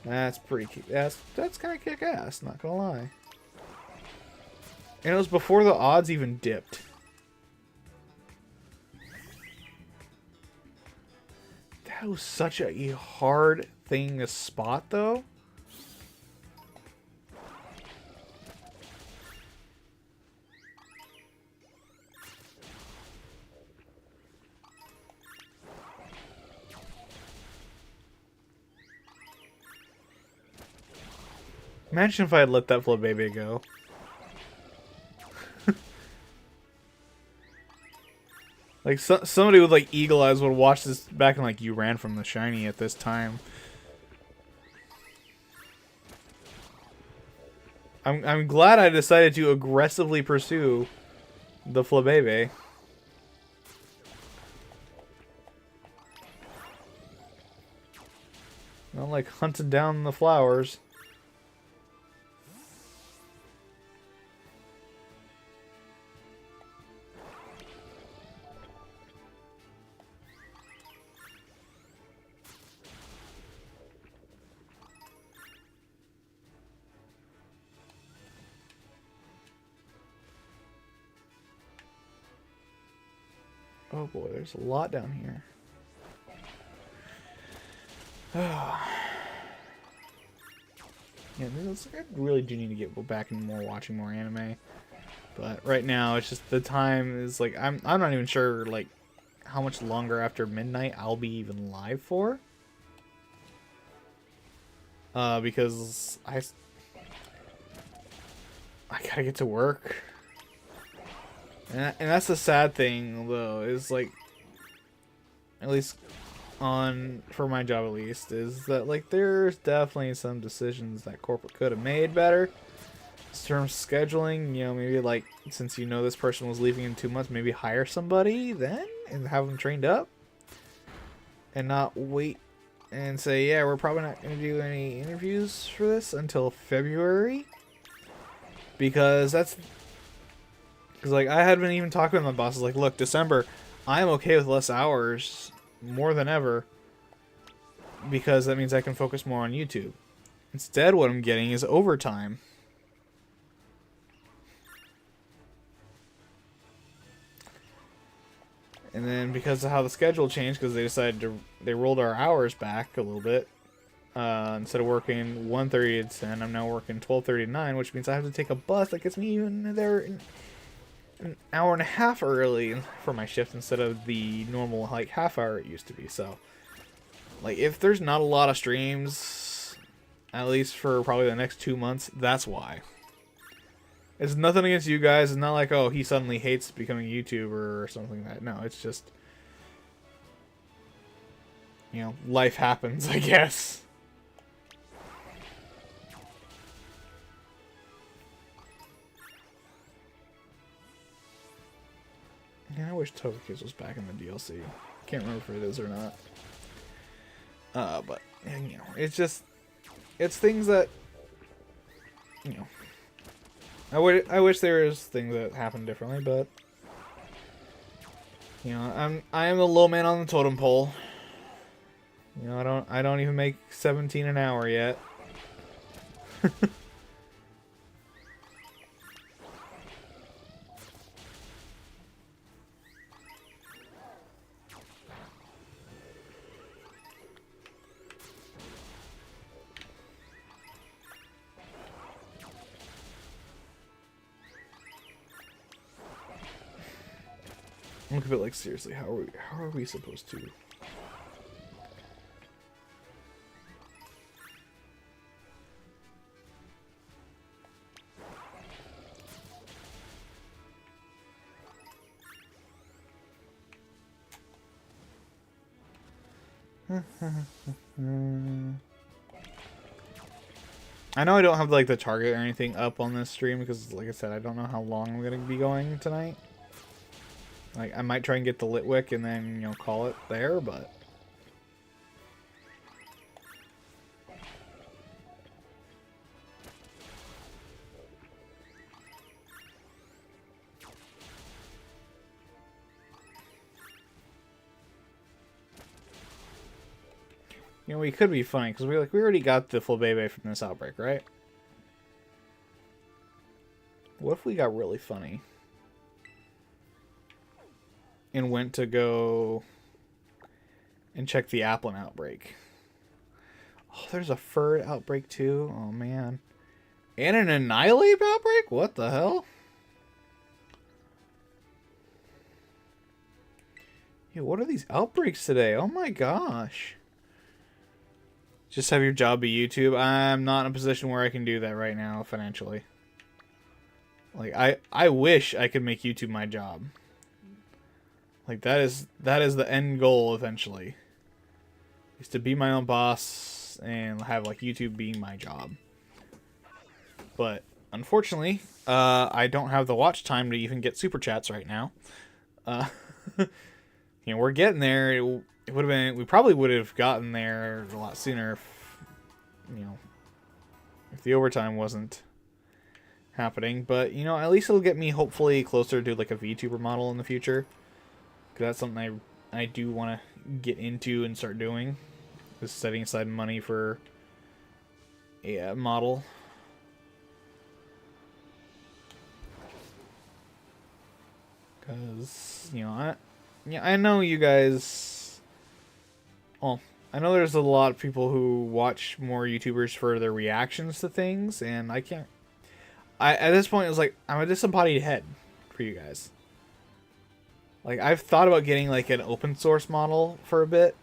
that's pretty cute. That's kind of kick-ass, not gonna lie. And it was before the odds even dipped. That was such a hard thing to spot, though. Imagine if I had let that Flabébé go. Like, somebody with, like, eagle eyes would watch this back and, like, you ran from the shiny at this time. I'm glad I decided to aggressively pursue the Flabébé. Not like hunting down the flowers. Oh boy, there's a lot down here. Yeah, I really do need to go back and watching more anime. But right now, it's just the time is like I'm not even sure like how much longer after midnight I'll be even live for. Because I gotta get to work. And that's the sad thing, though, is like, at least for my job at least, is that like there's definitely some decisions that corporate could have made better. In terms of scheduling, you know, maybe like since you know this person was leaving in 2 months, maybe hire somebody then and have them trained up, and not wait and say, yeah, we're probably not going to do any interviews for this until February, because like I had been even talking with my bosses like, look, December, I'm okay with less hours more than ever, because that means I can focus more on YouTube. Instead, what I'm getting is overtime. And then because of how the schedule changed, because they rolled our hours back a little bit. Instead of working 1:30 to 10, I'm now working 12:30 to 9, which means I have to take a bus that gets me even there an hour and a half early for my shift instead of the normal like half hour it used to be. So, like, if there's not a lot of streams, at least for probably the next 2 months, that's why. It's nothing against you guys. It's not like, oh, he suddenly hates becoming a YouTuber or something like that. No, it's just, you know, life happens, I guess. Yeah, I wish Togekiss was back in the DLC. Can't remember if it is or not. But, you know, it's just, it's things that, you know, I wish there was things that happened differently, but, you know, I am the low man on the totem pole. You know, I don't even make 17 an hour yet. Look a bit like, seriously, how are we supposed to? I know I don't have like the target or anything up on this stream because, like I said, I don't know how long I'm gonna be going tonight. Like, I might try and get the Litwick and then, you know, call it there, but you know, we could be funny because we already got the Flabébé from this outbreak, right? What if we got really funny and went to go and check the Applin outbreak. Oh, there's a Furred outbreak too. Oh man. And an Annihilate outbreak? What the hell? Yeah, what are these outbreaks today? Oh my gosh. Just have your job be YouTube. I'm not in a position where I can do that right now financially. Like I wish I could make YouTube my job. Like that is the end goal eventually. Is to be my own boss and have like YouTube being my job. But unfortunately, I don't have the watch time to even get super chats right now. We're getting there. It would have been. We probably would have gotten there a lot sooner if, if the overtime wasn't happening. But at least it'll get me hopefully closer to like a VTuber model in the future. Because that's something I do want to get into and start doing. Is setting aside money for a model. Because I know you guys. Well, I know there's a lot of people who watch more YouTubers for their reactions to things, and I can't. At this point, it's like I'm a disembodied head for you guys. Like I've thought about getting like an open source model for a bit,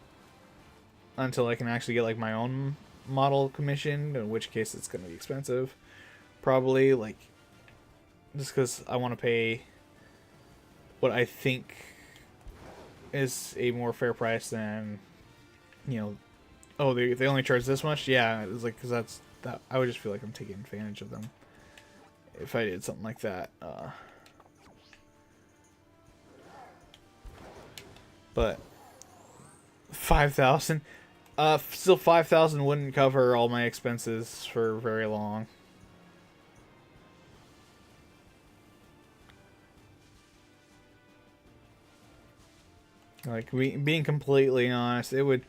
until I can actually get like my own model commissioned. In which case, it's gonna be expensive, probably. Like just because I want to pay what I think is a more fair price than, oh, they only charge this much? Yeah, it's like, because that I would just feel like I'm taking advantage of them if I did something like that. But 5,000, still 5,000 wouldn't cover all my expenses for very long. Like, being completely honest, it would...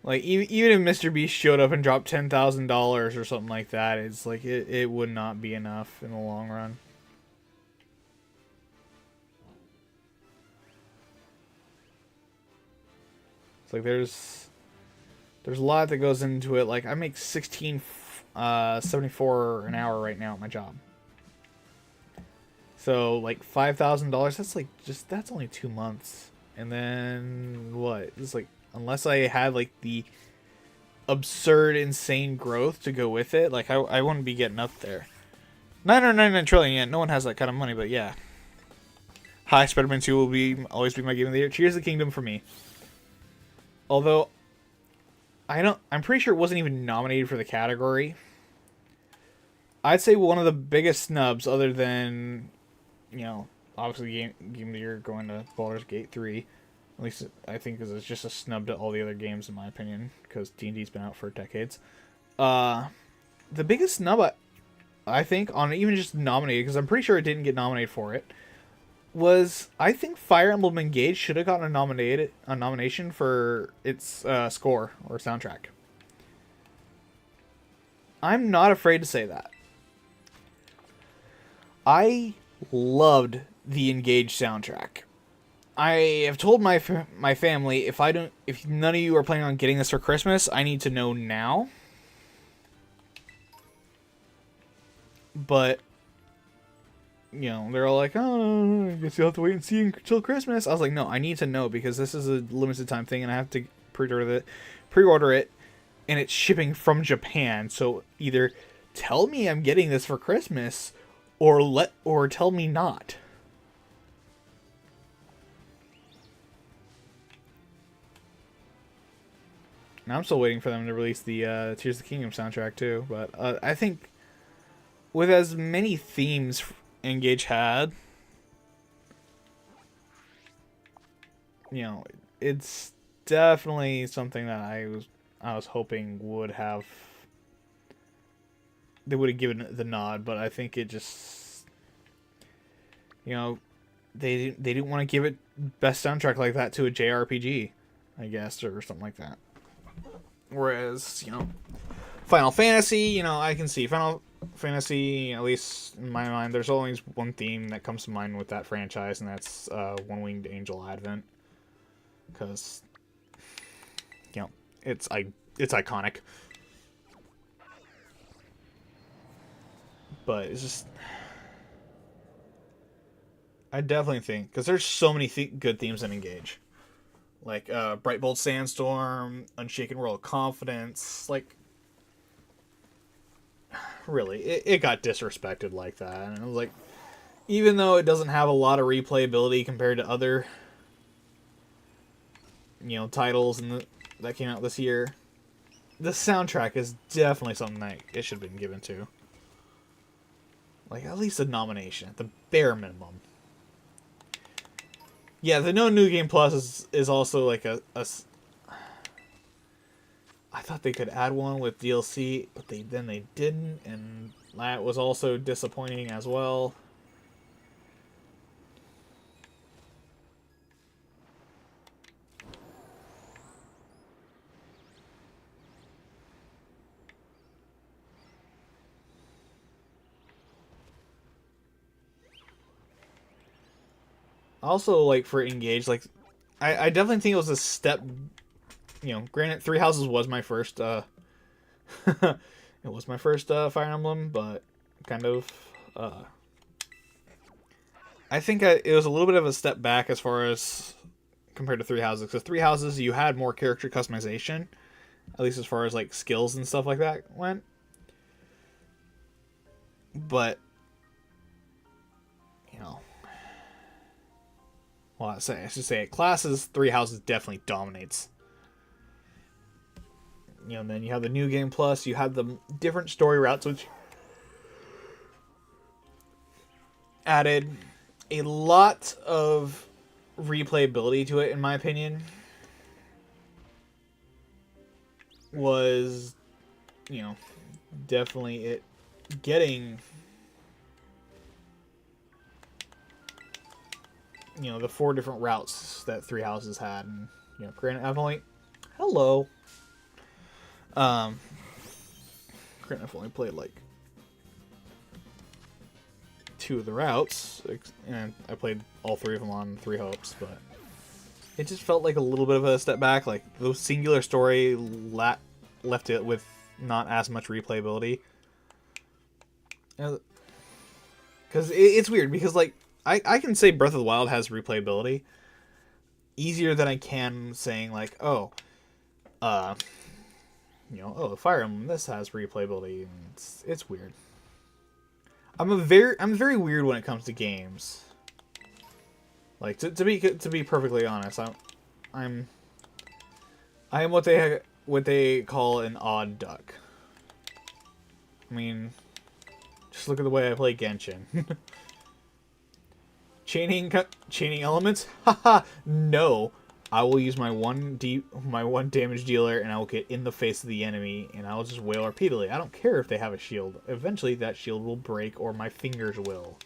Like, even if Mr. Beast showed up and dropped $10,000 or something like that, it's like, it would not be enough in the long run. It's like, there's a lot that goes into it. Like, I make $16.74 an hour right now at my job. So, like, $5,000, that's like, that's only 2 months. And then, what? It's like, unless I had, like, the absurd, insane growth to go with it, like, I wouldn't be getting up there. 999 trillion, yeah, no one has that kind of money, but yeah. Hi, Spider-Man 2 will always be my game of the year. Cheers the Kingdom for me. Although, I'm pretty sure it wasn't even nominated for the category. I'd say one of the biggest snubs, other than... obviously game of the year going to Baldur's Gate 3. At least I think because it's just a snub to all the other games in my opinion, because D&D's been out for decades. The biggest snub I think on even just nominated, because I'm pretty sure it didn't get nominated for it, was I think Fire Emblem Engage should have gotten a nomination for its score or soundtrack. I'm not afraid to say that. I loved the Engage soundtrack. I have told my family if none of you are planning on getting this for Christmas, I need to know now. But they're all like, "Oh, I guess you'll have to wait and see until Christmas." I was like, "No, I need to know because this is a limited time thing, and I have to pre-order it, and it's shipping from Japan. So either tell me I'm getting this for Christmas, or tell me not." And I'm still waiting for them to release the Tears of the Kingdom soundtrack too. But I think with as many themes Engage had, it's definitely something that I was hoping they would have given the nod, but I think it just they didn't want to give it best soundtrack like that to a JRPG, I guess, or something like that. Whereas, Final Fantasy, I can see Final Fantasy, at least in my mind, there's always one theme that comes to mind with that franchise, and that's One Winged Angel Advent. Because you know, it's iconic. But it's just, I definitely think, because there's so many good themes in Engage. Like Bright Bolt Sandstorm, Unshaken World of Confidence. Like, really, it got disrespected like that. And it was like, even though it doesn't have a lot of replayability compared to other, titles that came out this year, the soundtrack is definitely something that it should have been given to. Like, at least a nomination, at the bare minimum. Yeah, the No New Game Plus is also like a... I thought they could add one with DLC, but they didn't, and that was also disappointing as well. Also, like, for Engage, like, I definitely think it was a step... granted, Three Houses was my first, it was my first, Fire Emblem, but kind of, I think it was a little bit of a step back as far as compared to Three Houses, because Three Houses, you had more character customization, at least as far as, like, skills and stuff like that went. But, well, I should say classes, Three Houses definitely dominates. And then you have the New Game Plus, you have the different story routes, which added a lot of replayability to it, in my opinion. Was, definitely it getting, the 4 different routes that Three Houses had. And, granted, I've only... Hello. Granted, I've only played, like, 2 of the routes, and I played all 3 of them on Three Hopes, but it just felt like a little bit of a step back. Like, the singular story left it with not as much replayability. Because it's weird, because, like, I can say Breath of the Wild has replayability easier than I can saying, like, oh, Fire Emblem, this has replayability, and it's weird. I'm very weird when it comes to games. Like, to be perfectly honest, I am what they call an odd duck. I mean, just look at the way I play Genshin. Chaining elements? Haha, no. I will use my one damage dealer, and I will get in the face of the enemy, and I will just wail repeatedly. I don't care if they have a shield. Eventually, that shield will break, or my fingers will.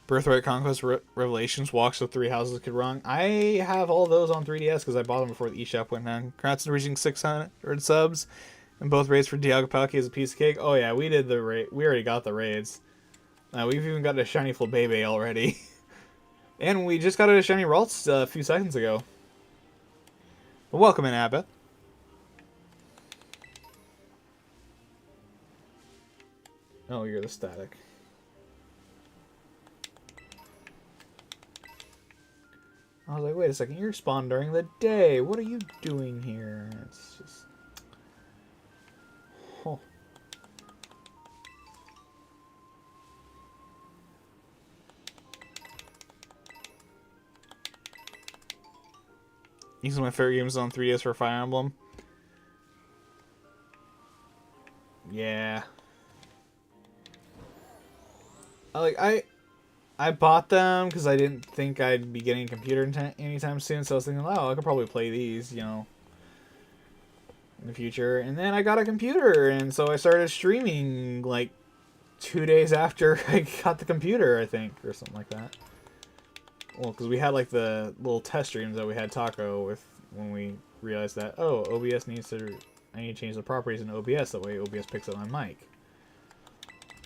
Birthright Conquest Revelations walks with 3 houses could run. I have all those on 3DS because I bought them before the eShop went down. Congrats on reaching 600 subs, and both raids for Dialga Palki as a piece of cake. Oh yeah, we did the raid. We already got the raids. We've even got a shiny Flabebe already. And we just got a shiny Ralts a few seconds ago. But welcome in, Abba. Oh, you're the static. I was like, wait a second, you're spawned during the day. What are you doing here? It's just... Oh. These are my favorite games on 3DS for Fire Emblem. Yeah. I bought them because I didn't think I'd be getting a computer anytime soon, so I was thinking, oh, I could probably play these, in the future. And then I got a computer, and so I started streaming, like, 2 days after I got the computer, I think, or something like that. Well, because we had, like, the little test streams that we had Taco with when we realized that, oh, OBS I need to change the properties in OBS, that way OBS picks up my mic.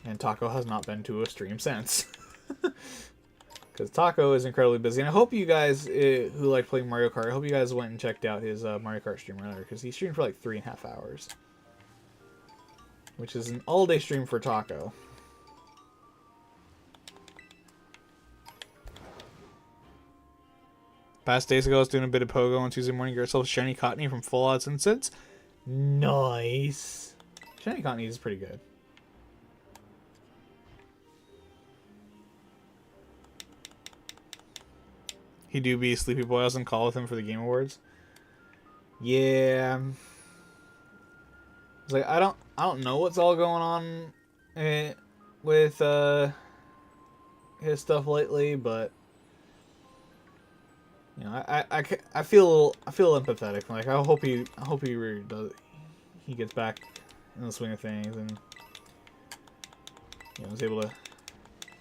And Taco has not been to a stream since. Because Taco is incredibly busy. And I hope you guys who like playing Mario Kart, I hope you guys went and checked out his Mario Kart stream earlier. Because he streamed for like 3.5 hours. Which is an all-day stream for Taco. Past days ago, I was doing a bit of Pogo on Tuesday morning. Got yourself Shiny Cottony from Full Odds Incense. Nice. Shiny Cottony is pretty good. He do be a sleepy boy. I was on call with him for the Game Awards. Yeah. It's like I don't know what's all going on with his stuff lately, but you know, I feel empathetic. Like I hope he really does. He gets back in the swing of things and is able to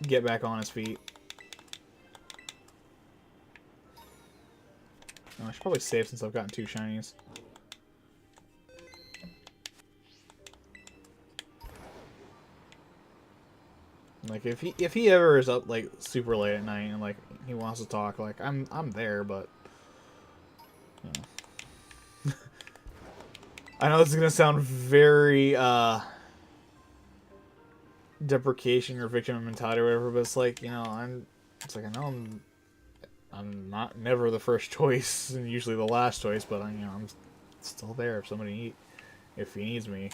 get back on his feet. Oh, I should probably save since I've gotten 2 shinies. Like if he ever is up like super late at night and like he wants to talk, like I'm there, but I know this is gonna sound very deprecation or victim mentality or whatever, but it's like I know I'm not never the first choice and usually the last choice, but I'm still there if he needs me.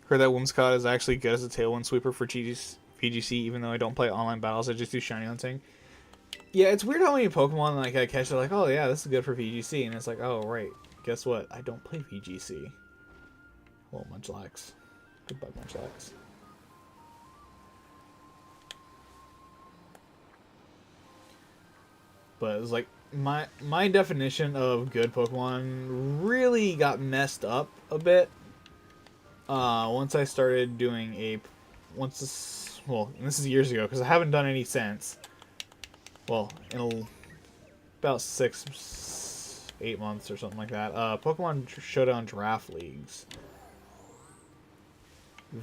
Heard that Whimsicott is actually good as a tailwind sweeper for VGC, even though I don't play online battles, I just do shiny hunting. Yeah, it's weird how many Pokemon like I catch are like, oh yeah, this is good for VGC, and it's like, oh right, guess what? I don't play VGC. Hello, Munchlax. Goodbye, Munchlax. But it's like my definition of good Pokemon really got messed up a bit. Once I started doing and this is years ago because I haven't done any since. Well, in about 6-8 months or something like that. Pokemon Showdown Draft Leagues.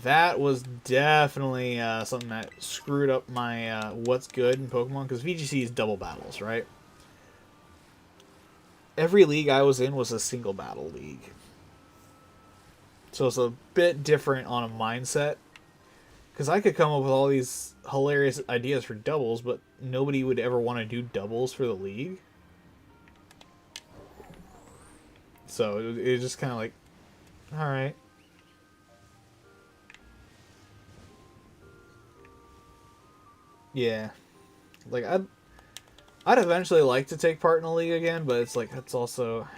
That was definitely something that screwed up my what's good in Pokemon, because VGC is double battles, right? Every league I was in was a single battle league. So it's a bit different on a mindset. Because I could come up with all these hilarious ideas for doubles, but nobody would ever want to do doubles for the league. So it was just kind of like, alright. Yeah. Like, I'd eventually like to take part in a league again, but it's like, that's also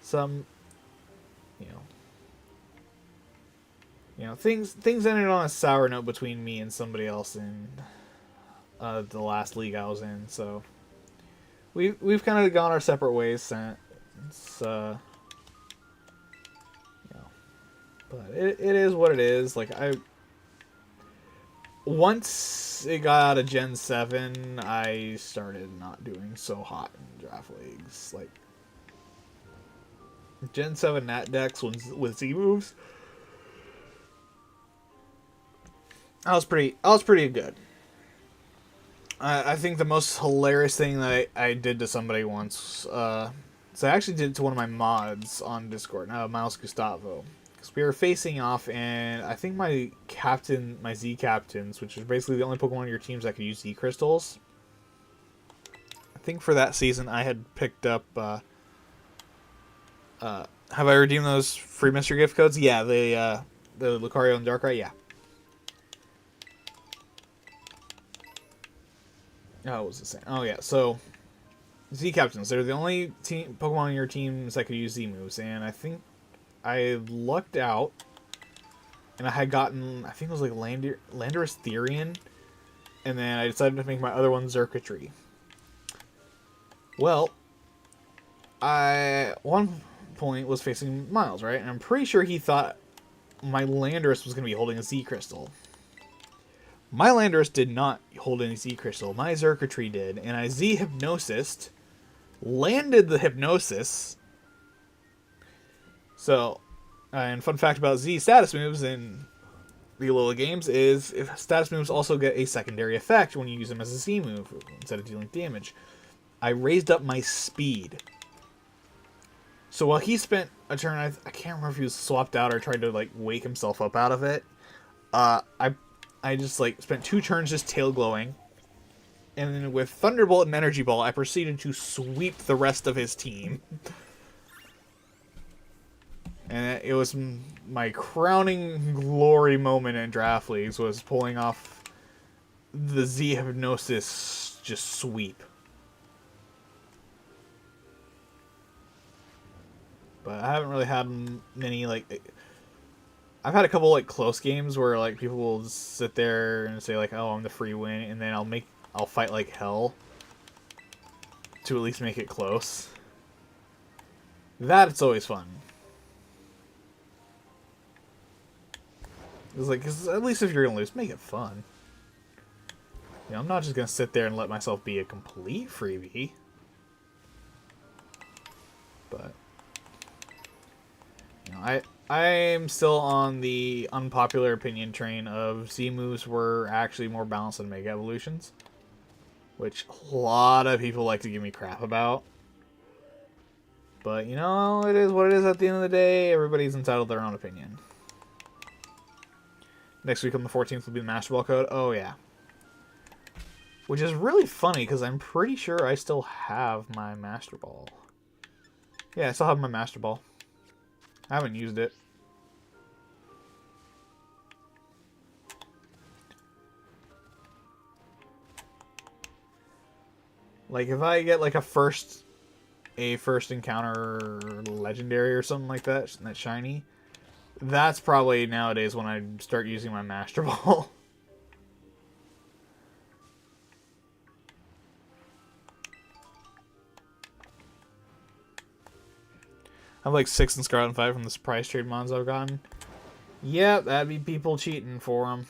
some, things ended on a sour note between me and somebody else in the last league I was in, so we've kind of gone our separate ways since, but it is what it is. Like, once it got out of Gen 7, I started not doing so hot in draft leagues. Like, Gen 7 Nat decks with Z moves, I was pretty good. I think the most hilarious thing that I did to somebody once, so I actually did it to one of my mods on Discord, Miles Gustavo. We were facing off, and I think my Z captains, which is basically the only Pokemon on your teams that could use Z crystals. I think for that season I had picked up. Have I redeemed those free mystery gift codes? Yeah, the Lucario and Darkrai. Yeah. Oh, it was the same. Oh yeah, so Z captains. They're the only Pokemon on your teams that could use Z moves, and I think I lucked out, and I had gotten, I think it was like Landorus Therian, and then I decided to make my other one Xurkitree. Well, I, one point, was facing Miles, right? And I'm pretty sure he thought my Landorus was going to be holding a Z Crystal. My Landorus did not hold any Z Crystal. My Xurkitree did. And I Z Hypnosis, landed the Hypnosis. So, and fun fact about Z status moves in the Alola games is if status moves also get a secondary effect when you use them as a Z move instead of dealing damage. I raised up my speed. So while he spent a turn, I can't remember if he was swapped out or tried to like wake himself up out of it. I just like spent 2 turns just tail glowing, and then with Thunderbolt and Energy Ball, I proceeded to sweep the rest of his team. And it was my crowning glory moment in draft leagues was pulling off the Z Hypnosis just sweep. But I haven't really had many, like... I've had a couple, like, close games where, like, people will sit there and say, like, oh, I'm the free win, and then I'll fight like hell to at least make it close. That's always fun. It's like, 'cause at least if you're gonna lose, make it fun. You know, I'm not just gonna sit there and let myself be a complete freebie. But, you know, I'm still on the unpopular opinion train of Z moves were actually more balanced than Mega Evolutions, which a lot of people like to give me crap about. But, you know, it is what it is at the end of the day. Everybody's entitled to their own opinion. Next week on the 14th will be the Master Ball code. Oh, yeah. Which is really funny, because I'm pretty sure I still have my Master Ball. Yeah, I still have my Master Ball. I haven't used it. Like, if I get, like, a first encounter legendary or something like that, that's shiny, that's probably nowadays when I start using my Master Ball. I have like 6 in Scarlet and 5 from the surprise trade mons I've gotten. Yep, that'd be people cheating for them.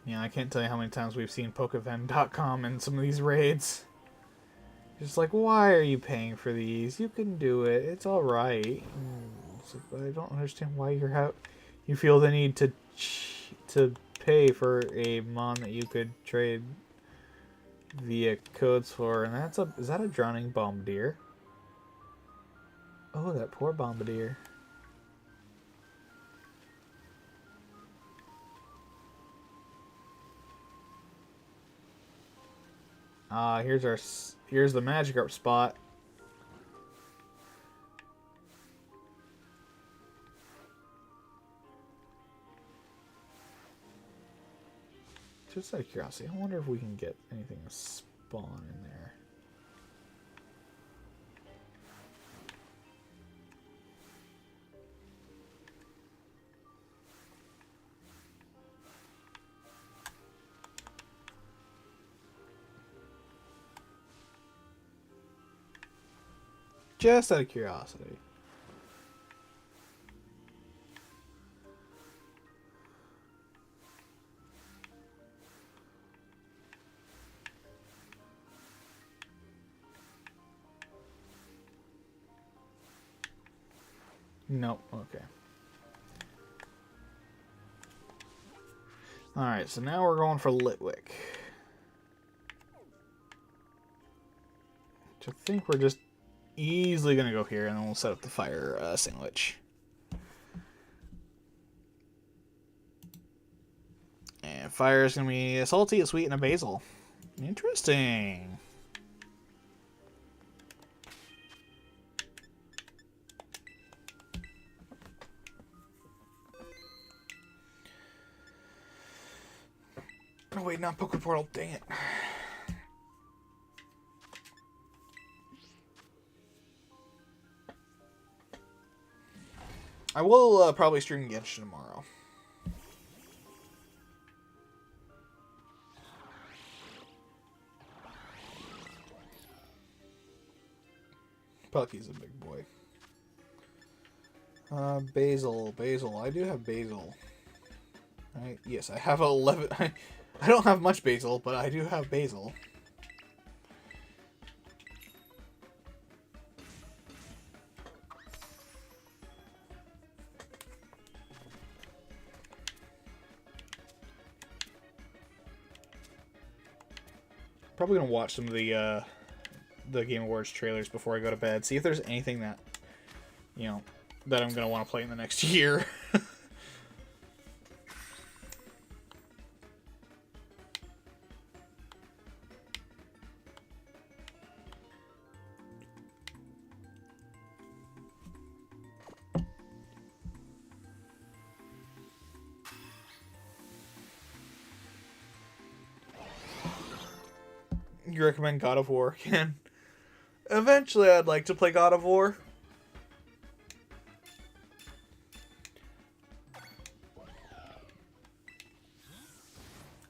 Yeah, I can't tell you how many times we've seen Pokeven.com in some of these raids. Just like, why are you paying for these? You can do it. It's alright. It's like, but I don't understand why you feel the need to pay for a mon that you could trade via codes for. And is that a drowning bombardier? Oh, that poor bombardier. Here's the Magikarp spot. Just out of curiosity, I wonder if we can get anything to spawn in there. Just out of curiosity. Nope. Okay. Alright, so now we're going for Litwick. Which I think we're just easily going to go here, and then we'll set up the fire sandwich. And fire is going to be a salty, a sweet, and a basil. Interesting. Oh wait, not Poké Portal, dang it. I will probably stream Genshin tomorrow. Pucky's a big boy. Basil. I do have basil. Yes, I have 11. I don't have much basil, but I do have basil. Probably gonna watch some of the Game Awards trailers before I go to bed. See if there's anything that, you know, that I'm gonna want to play in the next year. You recommend God of War again? Eventually, I'd like to play God of War.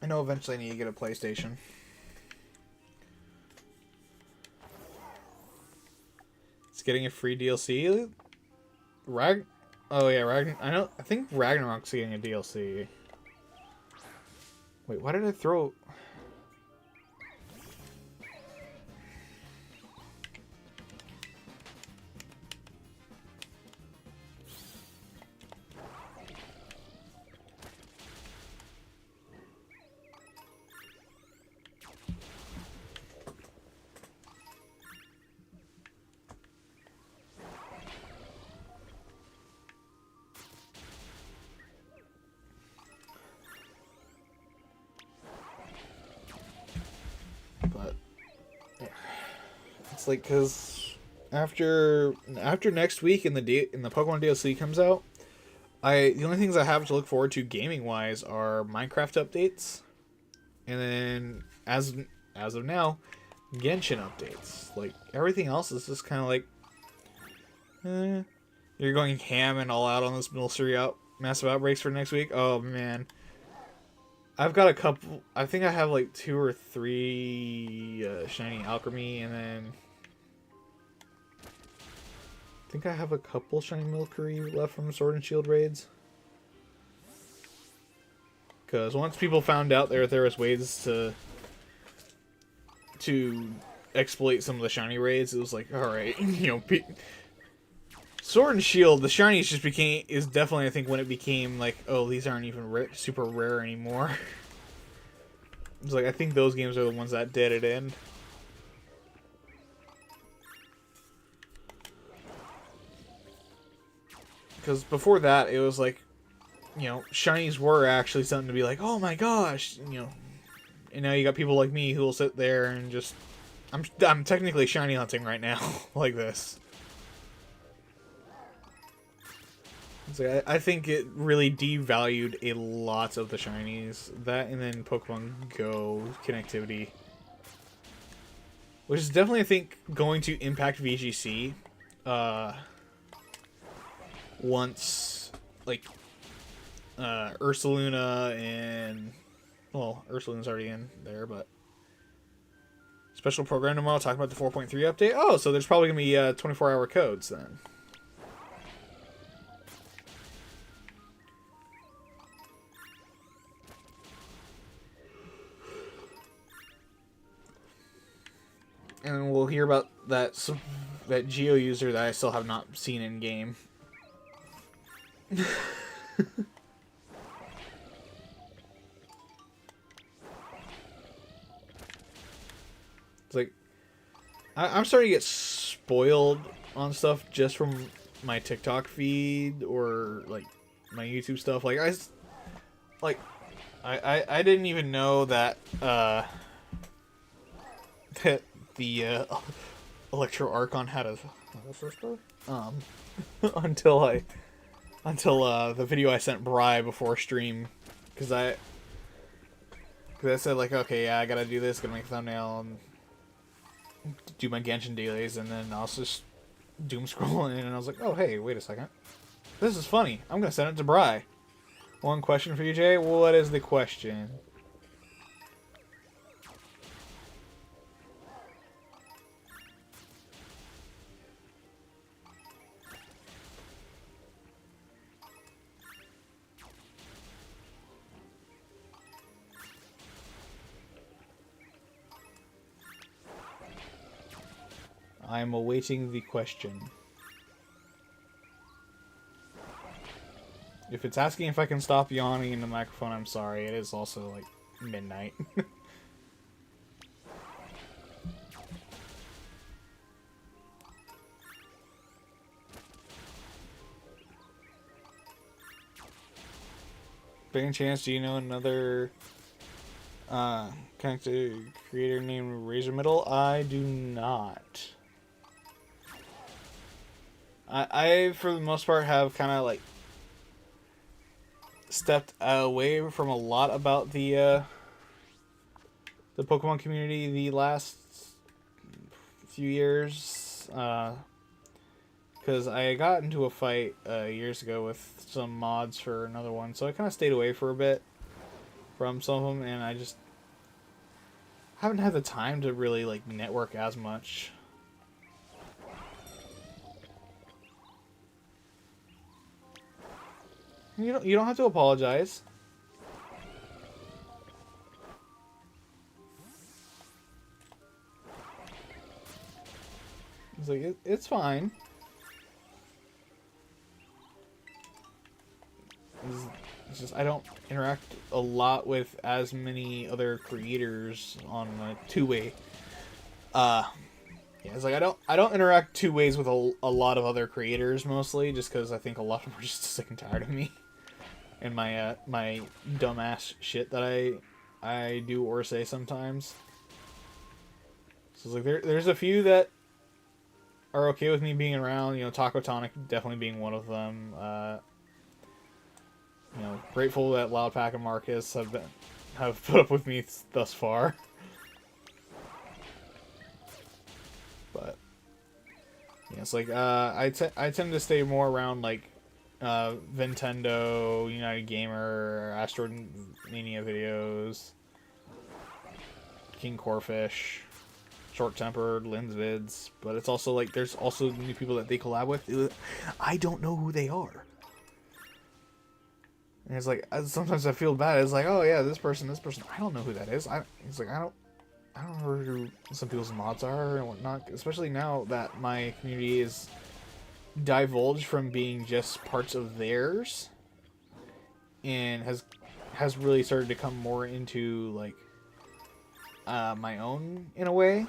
I know eventually I need to get a PlayStation. It's getting a free DLC. Oh yeah, I think Ragnarok's getting a DLC. Wait, why did I throw? But yeah. It's like, cause after next week in the Pokemon DLC comes out, the only things I have to look forward to gaming wise are Minecraft updates, and then as of now, Genshin updates. Like everything else is just kind of like, you're going ham and all out on this massive outbreaks for next week. Oh man. I've got a couple. I think I have like 2 or 3 shiny alchemy, and then I think I have a couple shiny Milcery left from Sword and Shield raids. Because once people found out there was ways to exploit some of the shiny raids, it was like, all right, Sword and Shield, the shinies is definitely, I think, when it became like, oh, these aren't even super rare anymore. It's like, I think those games are the ones that did it in. Because before that, it was like, shinies were actually something to be like, oh my gosh, and now you got people like me who will sit there and just, I'm technically shiny hunting right now, like this. So I think it really devalued a lot of the shinies. That and then Pokemon Go connectivity. Which is definitely, I think, going to impact VGC. Once, like, Ursaluna and... Well, Ursaluna's already in there, but... Special program tomorrow, talking about the 4.3 update. Oh, so there's probably going to be 24-hour codes then. And we'll hear about that Geo user that I still have not seen in game. It's like, I'm starting to get spoiled on stuff just from my TikTok feed or like my YouTube stuff. Like I didn't even know that that the Electro Archon had a sister. Until the video I sent Bri before stream, because I said like, okay, yeah, I gotta do this, gotta make a thumbnail and do my Genshin dailies, and then I was just doom scrolling and I was like, oh hey, wait a second. This is funny. I'm gonna send it to Bry. One question for you, Jay. What is the question? I'm awaiting the question. If it's asking if I can stop yawning in the microphone, I'm sorry. It is also like midnight. By any chance, do you know another connected creator named Razor Middle? I do not. I for the most part, have kind of like stepped away from a lot about the Pokemon community the last few years. Because I got into a fight years ago with some mods for another one, so I kind of stayed away for a bit from some of them, and I just haven't had the time to really like network as much. You don't have to apologize. It's like it's fine. It's just I don't interact a lot with as many other creators on a two-way. Yeah, it's like I don't interact two ways with a lot of other creators, mostly just because I think a lot of them are just sick and tired of me and my my dumbass shit that I do or say sometimes. So it's like there's a few that are okay with me being around. You know, Taco Tonic definitely being one of them. You know, grateful that Loudpack and Marcus have put up with me thus far. But yeah, it's like I tend to stay more around like Nintendo, United Gamer, Asteroid Mania videos, King Corefish, Short Tempered, Lynn's vids. But it's also like there's also new people that they collab with. I don't know who they are. And it's like sometimes I feel bad. It's like, oh yeah, this person. I don't know who that is. It's like I don't know who some people's mods are and whatnot. Especially now that my community is divulged from being just parts of theirs, and has really started to come more into like my own in a way.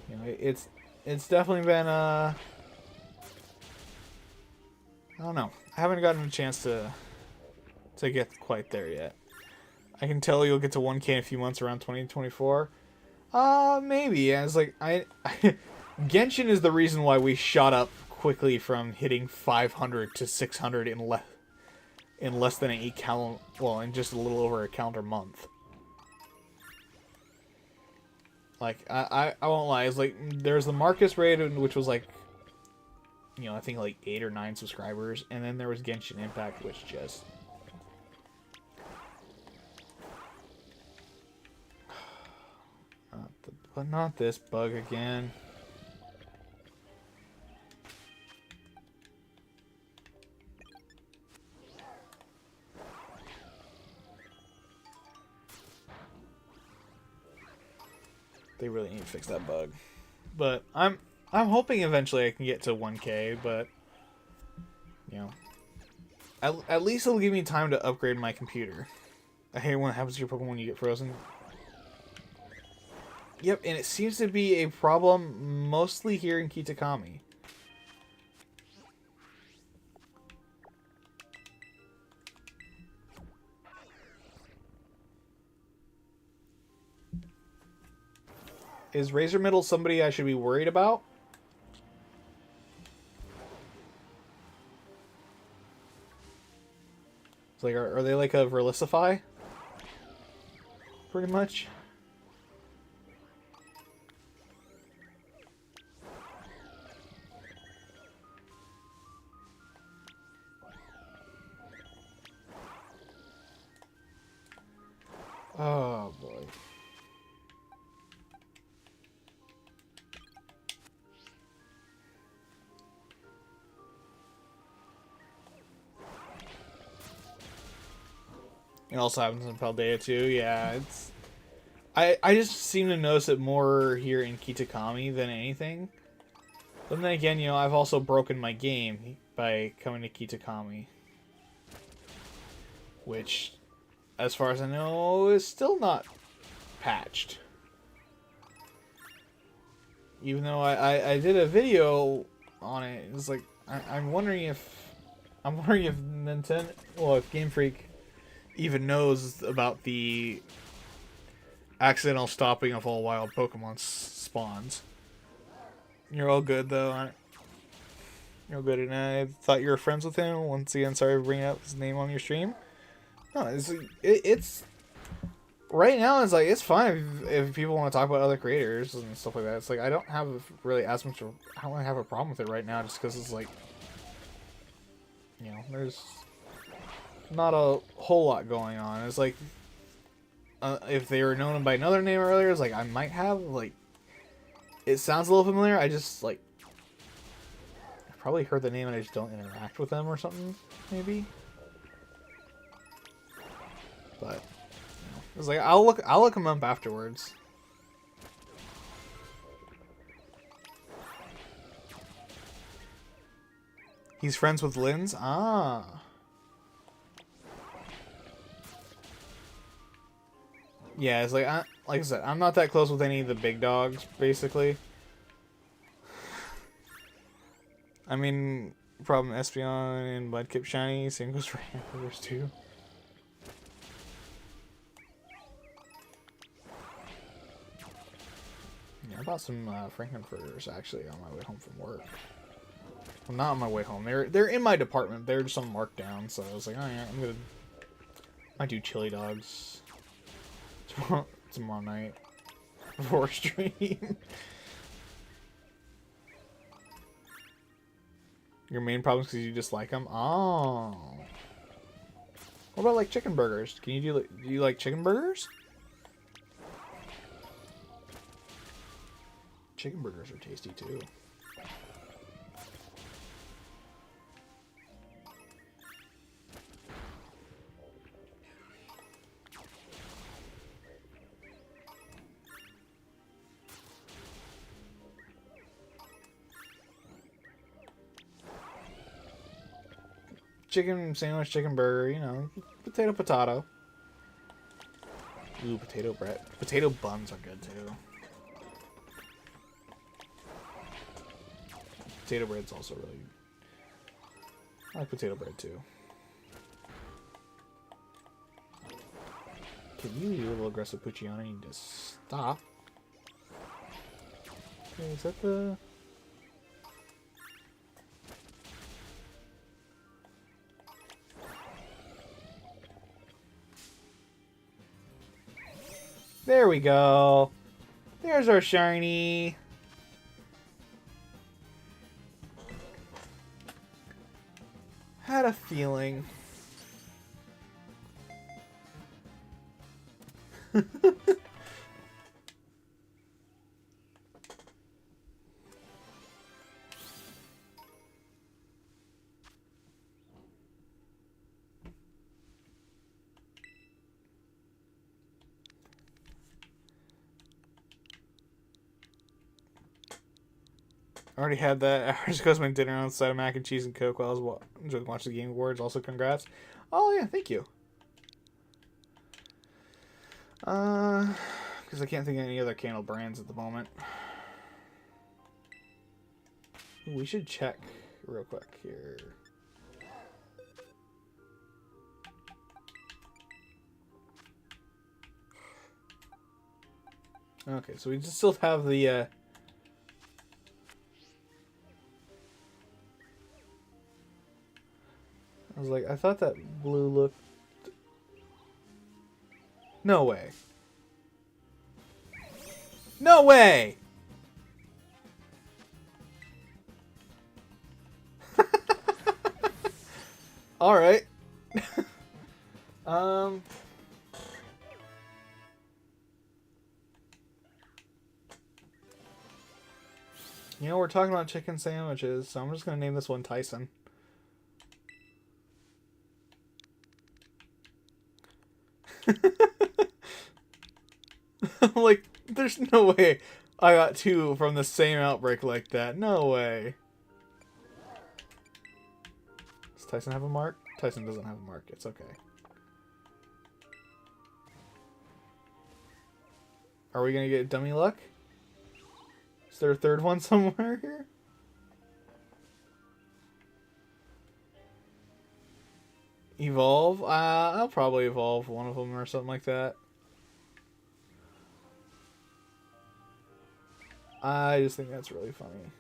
You know, it's definitely been I don't know. I haven't gotten a chance to get quite there yet. I can tell you'll get to 1K in a few months around 2024. Maybe. Yeah, it's like Genshin is the reason why we shot up quickly from hitting 500 to 600 in less than an in just a little over a calendar month. Like I won't lie. It's like there's the Marcus raid, which was like, you know, I think like 8 or 9 subscribers, and then there was Genshin Impact, which just but not this bug again. They really need to fix that bug. But I'm hoping eventually I can get to 1K, but you know, at least it'll give me time to upgrade my computer. I hate when it happens to your Pokemon when you get frozen. Yep, and it seems to be a problem mostly here in Kitakami. Is Razor Middle somebody I should be worried about? It's like, are they like a Verlicify? Pretty much. It also happens in Paldea too. Yeah, it's. I just seem to notice it more here in Kitakami than anything. But then again, I've also broken my game by coming to Kitakami, which, as far as I know, is still not patched. Even though I did a video on it, it's like I'm wondering if Nintendo, well, if Game Freak even knows about the accidental stopping of all wild Pokemon spawns. You're all good though, aren't you're all good, and I thought you were friends with him. Once again, sorry for bringing up his name on your stream. No, it's right now. It's like it's fine if people want to talk about other creators and stuff like that. It's like I don't have really as much. I don't have a problem with it right now, just because it's like there's not a whole lot going on. It's like if they were known by another name earlier, it's like I might have like. It sounds a little familiar. I just like. I've probably heard the name and I just don't interact with them or something. Maybe. But it's like I'll look him up afterwards. He's friends with Linz? Ah. Yeah, it's like I said, I'm not that close with any of the big dogs, basically. I mean, problem Espeon and Mudkip Shiny, same goes for hamburgers too. Yeah, I bought some Frankenfurters actually on my way home from work. Well, not on my way home. They're in my department. They're just on markdown, so I was like, oh yeah, I do chili dogs tomorrow night before stream. Your main problem is because you dislike them. Oh. What about like chicken burgers? Do you like chicken burgers? Chicken burgers are tasty too. Chicken sandwich, chicken burger, potato, potato. Ooh, potato bread. Potato buns are good too. Potato bread's also really good. I like potato bread too. Can you little aggressive Pucciano need to stop? Okay, is that the... There we go. There's our shiny. Had a feeling. I already had that. I just got my dinner on the side of mac and cheese and Coke while I was watching the Game Awards. Also, congrats. Oh, yeah, thank you. Because I can't think of any other candle brands at the moment. Ooh, we should check real quick here. Okay, so we just still have the, I was like, I thought that blue looked... No way. No way! Alright. We're talking about chicken sandwiches, so I'm just gonna name this one Tyson. Like, there's no way I got 2 from the same outbreak like that. No way. Does Tyson have a mark? Tyson doesn't have a mark. It's okay. Are we gonna get dummy luck? Is there a third one somewhere here? Evolve? I'll probably evolve one of them or something like that. I just think that's really funny.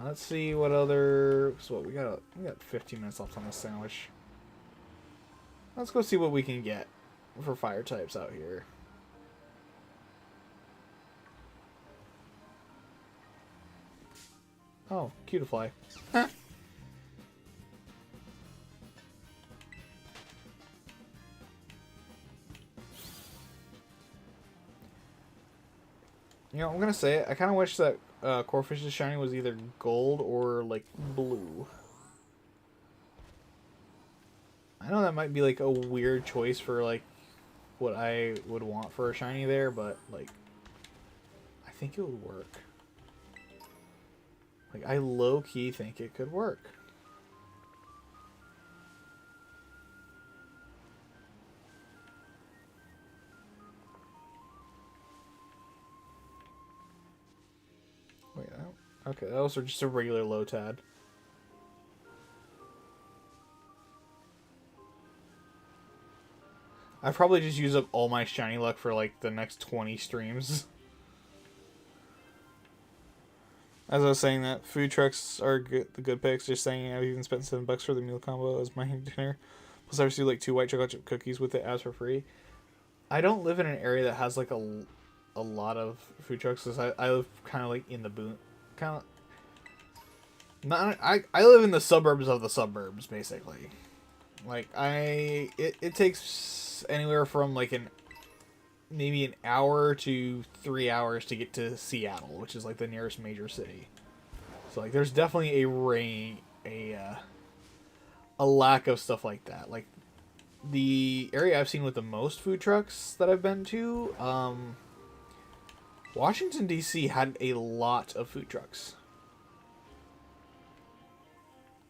Let's see what other... So what, we got 15 minutes left on this sandwich. Let's go see what we can get for fire types out here. Oh, Cutifly. Huh. You know, I'm gonna say it. I kind of wish that Corefish's shiny was either gold or, like, blue. I know that might be, like, a weird choice for, like, what I would want for a shiny there, but, like, I think it would work. Like, I low-key think it could work. Wait, okay, that was just a regular Lotad. I probably just use up all my shiny luck for like the next 20 streams. As I was saying, that food trucks are good, the good picks. Just saying, I've even spent $7 for the meal combo as my dinner. Plus, I received like 2 white chocolate chip cookies with it as for free. I don't live in an area that has like a lot of food trucks. Cause I live kind of like in the boon, kind of. Not I live in the suburbs of the suburbs, basically. Like it takes anywhere from like maybe an hour to 3 hours to get to Seattle, which is like the nearest major city. So like there's definitely a lack of stuff like that. Like the area I've seen with the most food trucks that I've been to, Washington DC had a lot of food trucks.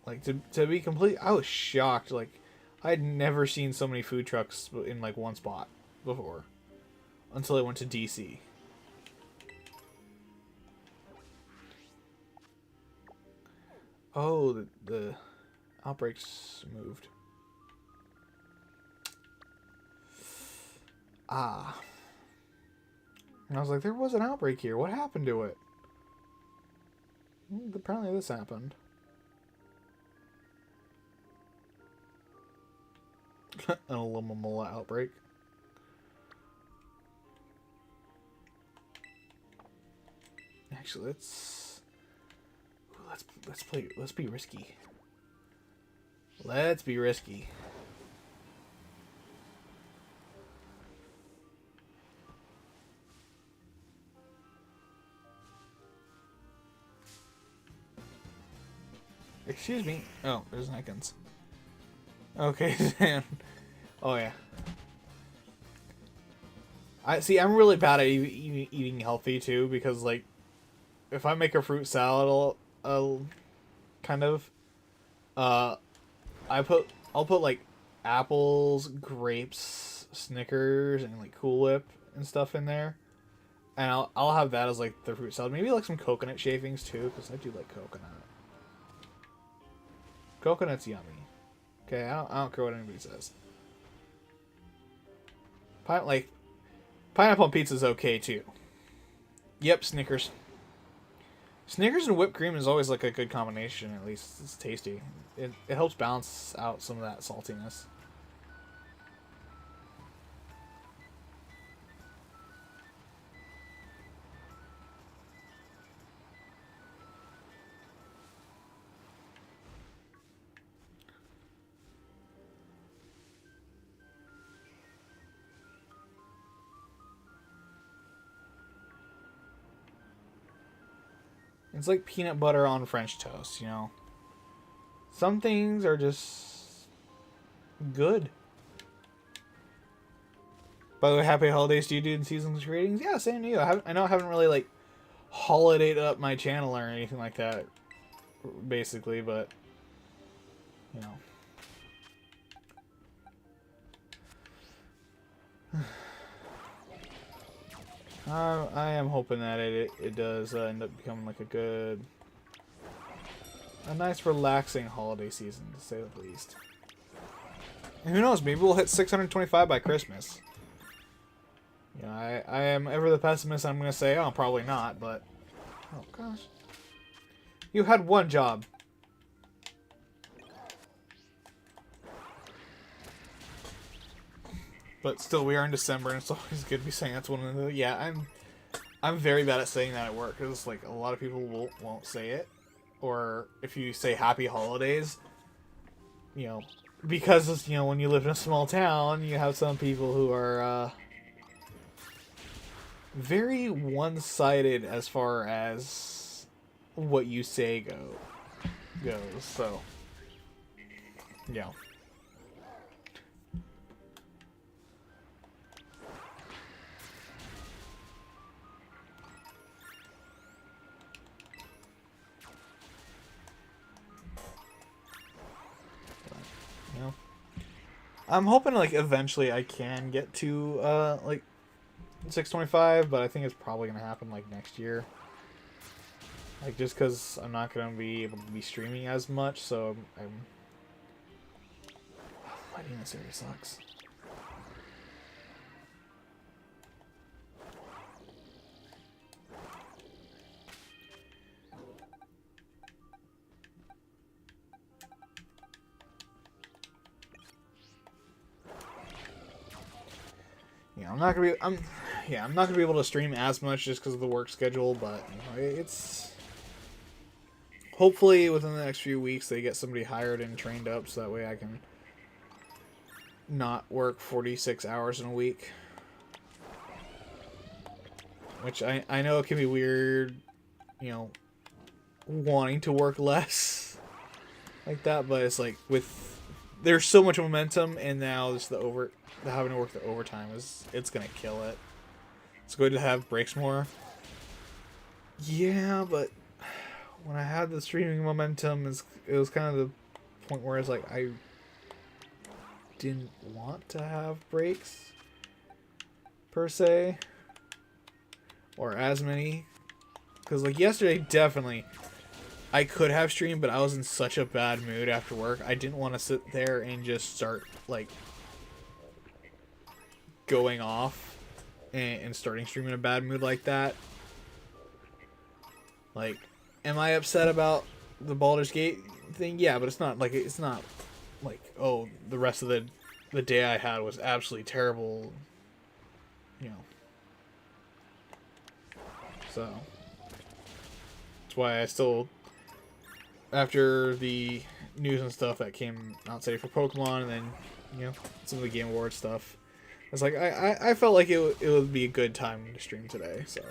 Like to be complete, I was shocked. Like I had never seen so many food trucks in like one spot before. Until I went to DC. Oh, the outbreaks moved. Ah. And I was like, there was an outbreak here. What happened to it? Apparently this happened. An Alumamola outbreak. Actually, let's play. Let's be risky. Let's be risky. Excuse me. Oh, there's Nikons. Okay, then. Oh yeah. I'm really bad at eating healthy too, because like, if I make a fruit salad, I'll kind of, I'll put like apples, grapes, Snickers, and like Cool Whip and stuff in there, and I'll have that as like the fruit salad. Maybe like some coconut shavings too, because I do like coconut. Coconut's yummy. Okay, I don't care what anybody says. Pineapple on pizza is okay too. Yep, Snickers. Snickers and whipped cream is always like a good combination. At least it's tasty. It helps balance out some of that saltiness. It's like peanut butter on French toast, you know? Some things are just good. By the way, happy holidays to you, dude, and season's greetings. Yeah, same to you. I know I haven't really, like, holidayed up my channel or anything like that, basically, but, you know. I am hoping that it does end up becoming, like, a nice, relaxing holiday season, to say the least. And who knows, maybe we'll hit 625 by Christmas. You know, I am ever the pessimist. I'm going to say, oh, probably not, but... Oh, gosh. You had one job. But still, we are in December, and it's always good to be saying that's one of the... Yeah, I'm very bad at saying that at work, because, like, a lot of people won't say it. Or if you say happy holidays, you know, because, you know, when you live in a small town, you have some people who are, very one-sided as far as what you say goes, so, yeah. You know, I'm hoping, like, eventually I can get to, like, 625, but I think it's probably going to happen, like, next year. Like, just because I'm not going to be able to be streaming as much, so I'm... Lighting this area sucks. Yeah, I'm not gonna be able to stream as much just because of the work schedule, but you know, it's hopefully within the next few weeks they get somebody hired and trained up so that way I can not work 46 hours in a week. Which I know it can be weird, you know, wanting to work less like that, but it's like there's so much momentum, and now just having to work the overtime it's gonna kill it. It's going to have breaks more. Yeah, but when I had the streaming momentum, it was kind of the point where it's like I didn't want to have breaks per se, or as many, because like yesterday definitely I could have streamed, but I was in such a bad mood after work. I didn't want to sit there and just start like going off and starting streaming in a bad mood like that. Like, am I upset about the Baldur's Gate thing? Yeah, but it's not like oh, the rest of the day I had was absolutely terrible, you know. So that's why I still, after the news and stuff that came out today for Pokemon, and then, you know, some of the Game Awards stuff, it's like I felt like it would be a good time to stream today, so.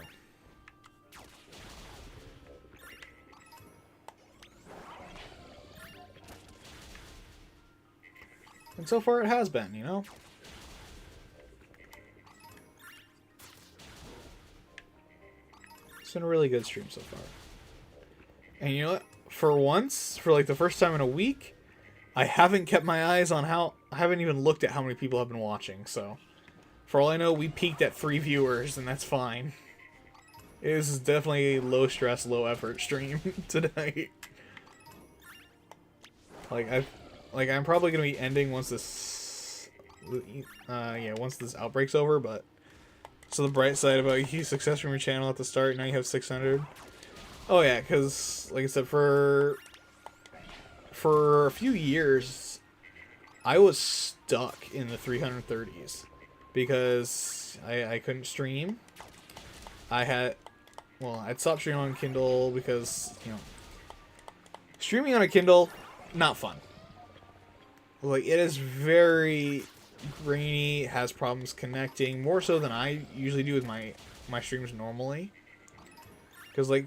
And so far it has been, you know? It's been a really good stream so far. And you know what? For once, for like the first time in a week, I haven't kept my eyes on I haven't even looked at how many people have been watching, so. For all I know, we peaked at 3 viewers, and that's fine. This is definitely a low stress, low effort stream tonight. I'm probably gonna be ending once this, once this outbreak's over. But so the bright side about you success from your channel at the start, now you have 600. Oh yeah, because like I said, for a few years, I was stuck in the 330s because I couldn't stream. I'd stopped streaming on Kindle because, you know, streaming on a Kindle, not fun. Like, it is very grainy, has problems connecting, more so than I usually do with my streams normally. Because, like,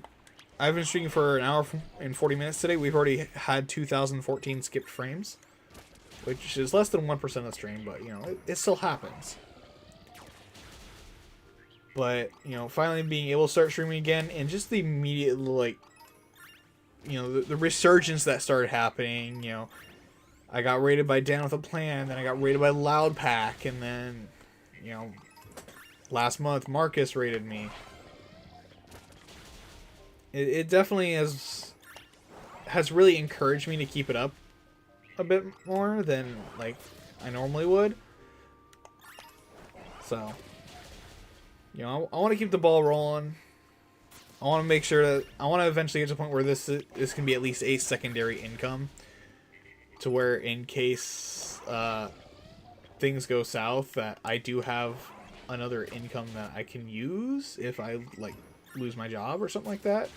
I've been streaming for an hour and 40 minutes today. We've already had 2,014 skipped frames, which is less than 1% of the stream, but, you know, it still happens. But, you know, finally being able to start streaming again, and just the immediate, like, you know, the resurgence that started happening. You know, I got rated by Dan with a Plan, then I got rated by Loud Pack, and then, you know, last month Marcus rated me. It definitely has really encouraged me to keep it up a bit more than, like, I normally would. So, you know, I want to keep the ball rolling. I want to make sure that I want to eventually get to the point where this can be at least a secondary income, to where in case things go south, that I do have another income that I can use if I, like, lose my job or something like that,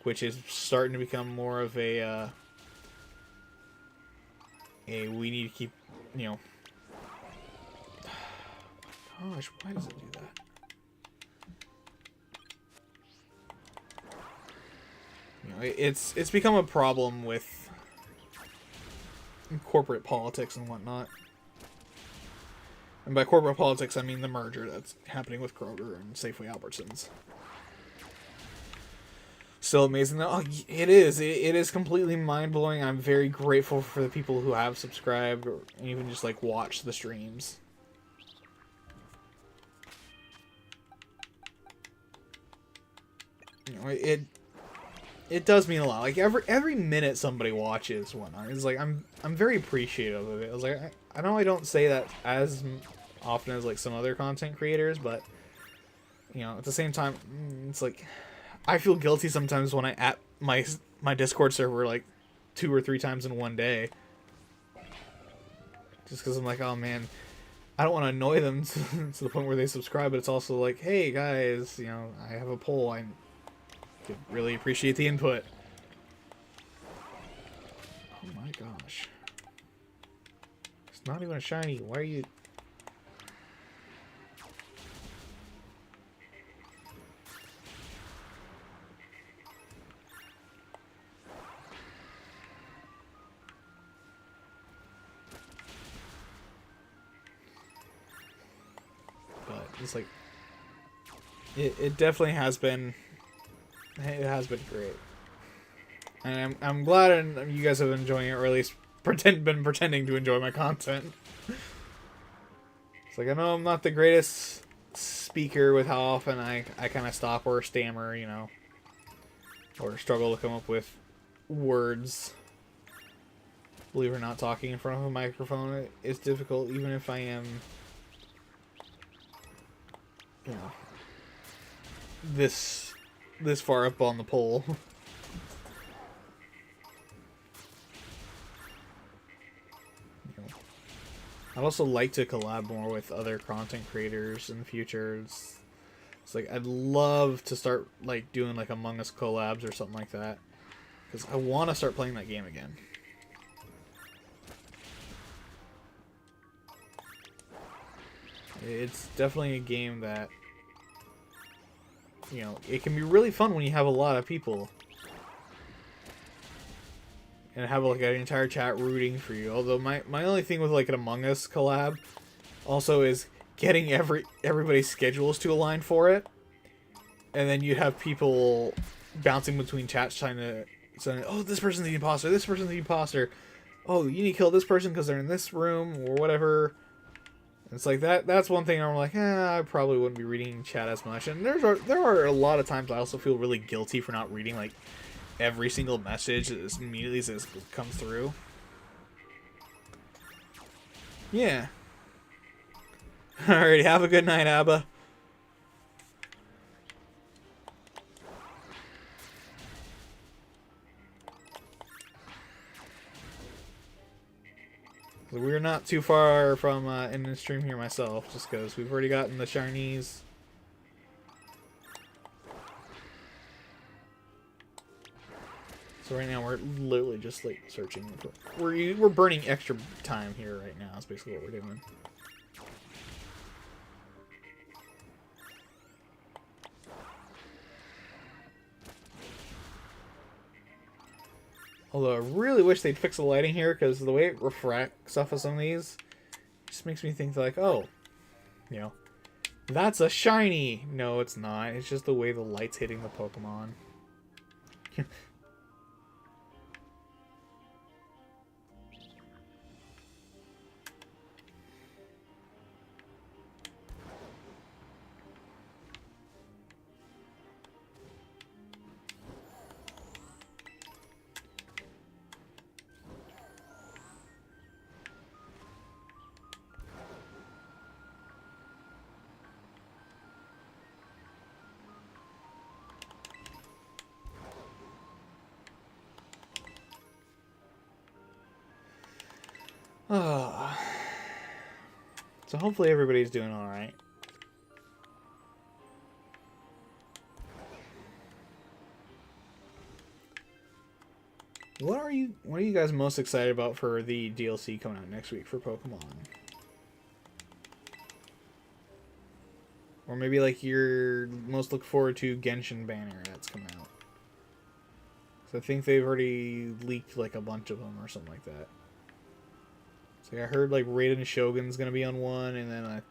which is starting to become more of a we need to keep, you know. Gosh, why does it do that? You know, it's become a problem with corporate politics and whatnot. And by corporate politics, I mean the merger that's happening with Kroger and Safeway Albertsons. Still amazing though. Oh, it is completely mind-blowing. I'm very grateful for the people who have subscribed or even just, like, watch the streams. You know, it does mean a lot. Like, every minute somebody watches whatnot, it's like I'm very appreciative of it. I was like, I know I don't say that as often as, like, some other content creators, but, you know, at the same time, it's like I feel guilty sometimes when I at my Discord server, like, 2 or 3 times in one day, just because I'm like, oh man, I don't want to annoy them to the point where they subscribe, but it's also like, hey guys, you know, I have a poll, I could really appreciate the input. Oh my gosh. It's not even a shiny. Why are you... But it's like... It definitely has been... It has been great, and I'm glad you guys have been enjoying it, or at least been pretending to enjoy my content. It's like, I know I'm not the greatest speaker with how often I kind of stop or stammer, you know, or struggle to come up with words. Believe it or not, talking in front of a microphone is difficult, even if I am, you know, this far up on the pole. I'd also like to collab more with other content creators in the future. It's like, I'd love to start, like, doing, like, Among Us collabs or something like that, because I want to start playing that game again. It's definitely a game that, you know, it can be really fun when you have a lot of people. And have, like, an entire chat rooting for you. Although my only thing with, like, an Among Us collab also is getting everybody's schedules to align for it. And then you have people bouncing between chats trying to say, oh, this person's the imposter, this person's the imposter. Oh, you need to kill this person because they're in this room or whatever. It's like that's one thing I'm like, I probably wouldn't be reading chat as much. And there are a lot of times I also feel really guilty for not reading, like, every single message as immediately as it comes through. Yeah. Alrighty, have a good night, Abba. We're not too far from in the stream here myself, just because we've already gotten the shinies. So right now we're literally just, like, searching. We're burning extra time here right now. That's basically what we're doing. Although I really wish they'd fix the lighting here, because the way it refracts off of some of these just makes me think, like, oh, you know, That's a shiny! No, it's not. It's just the way the light's hitting the Pokemon. So hopefully everybody's doing alright. What are you guys most excited about for the DLC coming out next week for Pokemon? Or maybe like you're most looking forward to Genshin banner that's coming out. So I think they've already leaked like a bunch of them or something like that. So I heard like Raiden Shogun's gonna be on one, and then I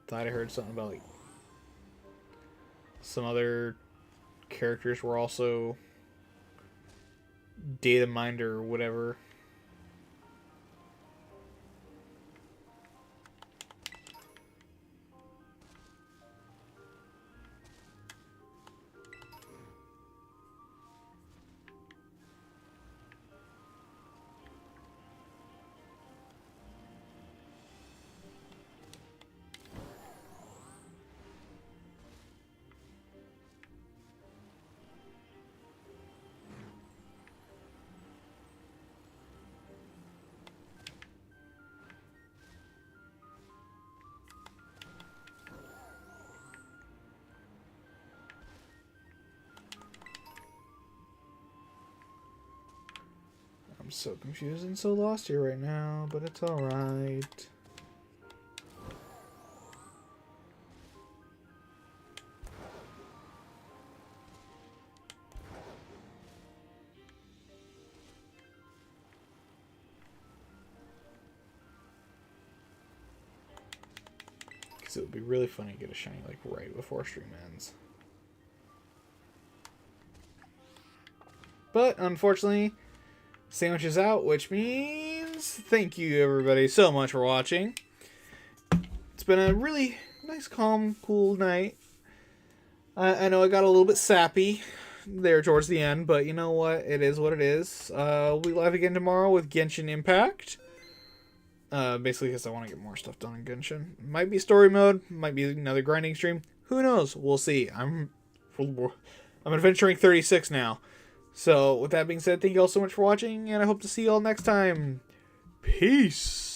thought I heard something about like some other characters were also data mined or whatever. I'm so confused and so lost here right now, but it's alright. Because it would be really funny to get a shiny like right before stream ends. But unfortunately, sandwich is out, which means thank you everybody so much for watching. It's been a really nice, calm, cool night. I know I got a little bit sappy there towards the end, but you know what? It is what it is. We'll be live again tomorrow with Genshin Impact. Basically because I want to get more stuff done in Genshin. Might be story mode, might be another grinding stream. Who knows? We'll see. I'm adventuring 36 now. So, with that being said, thank you all so much for watching, and I hope to see you all next time. Peace!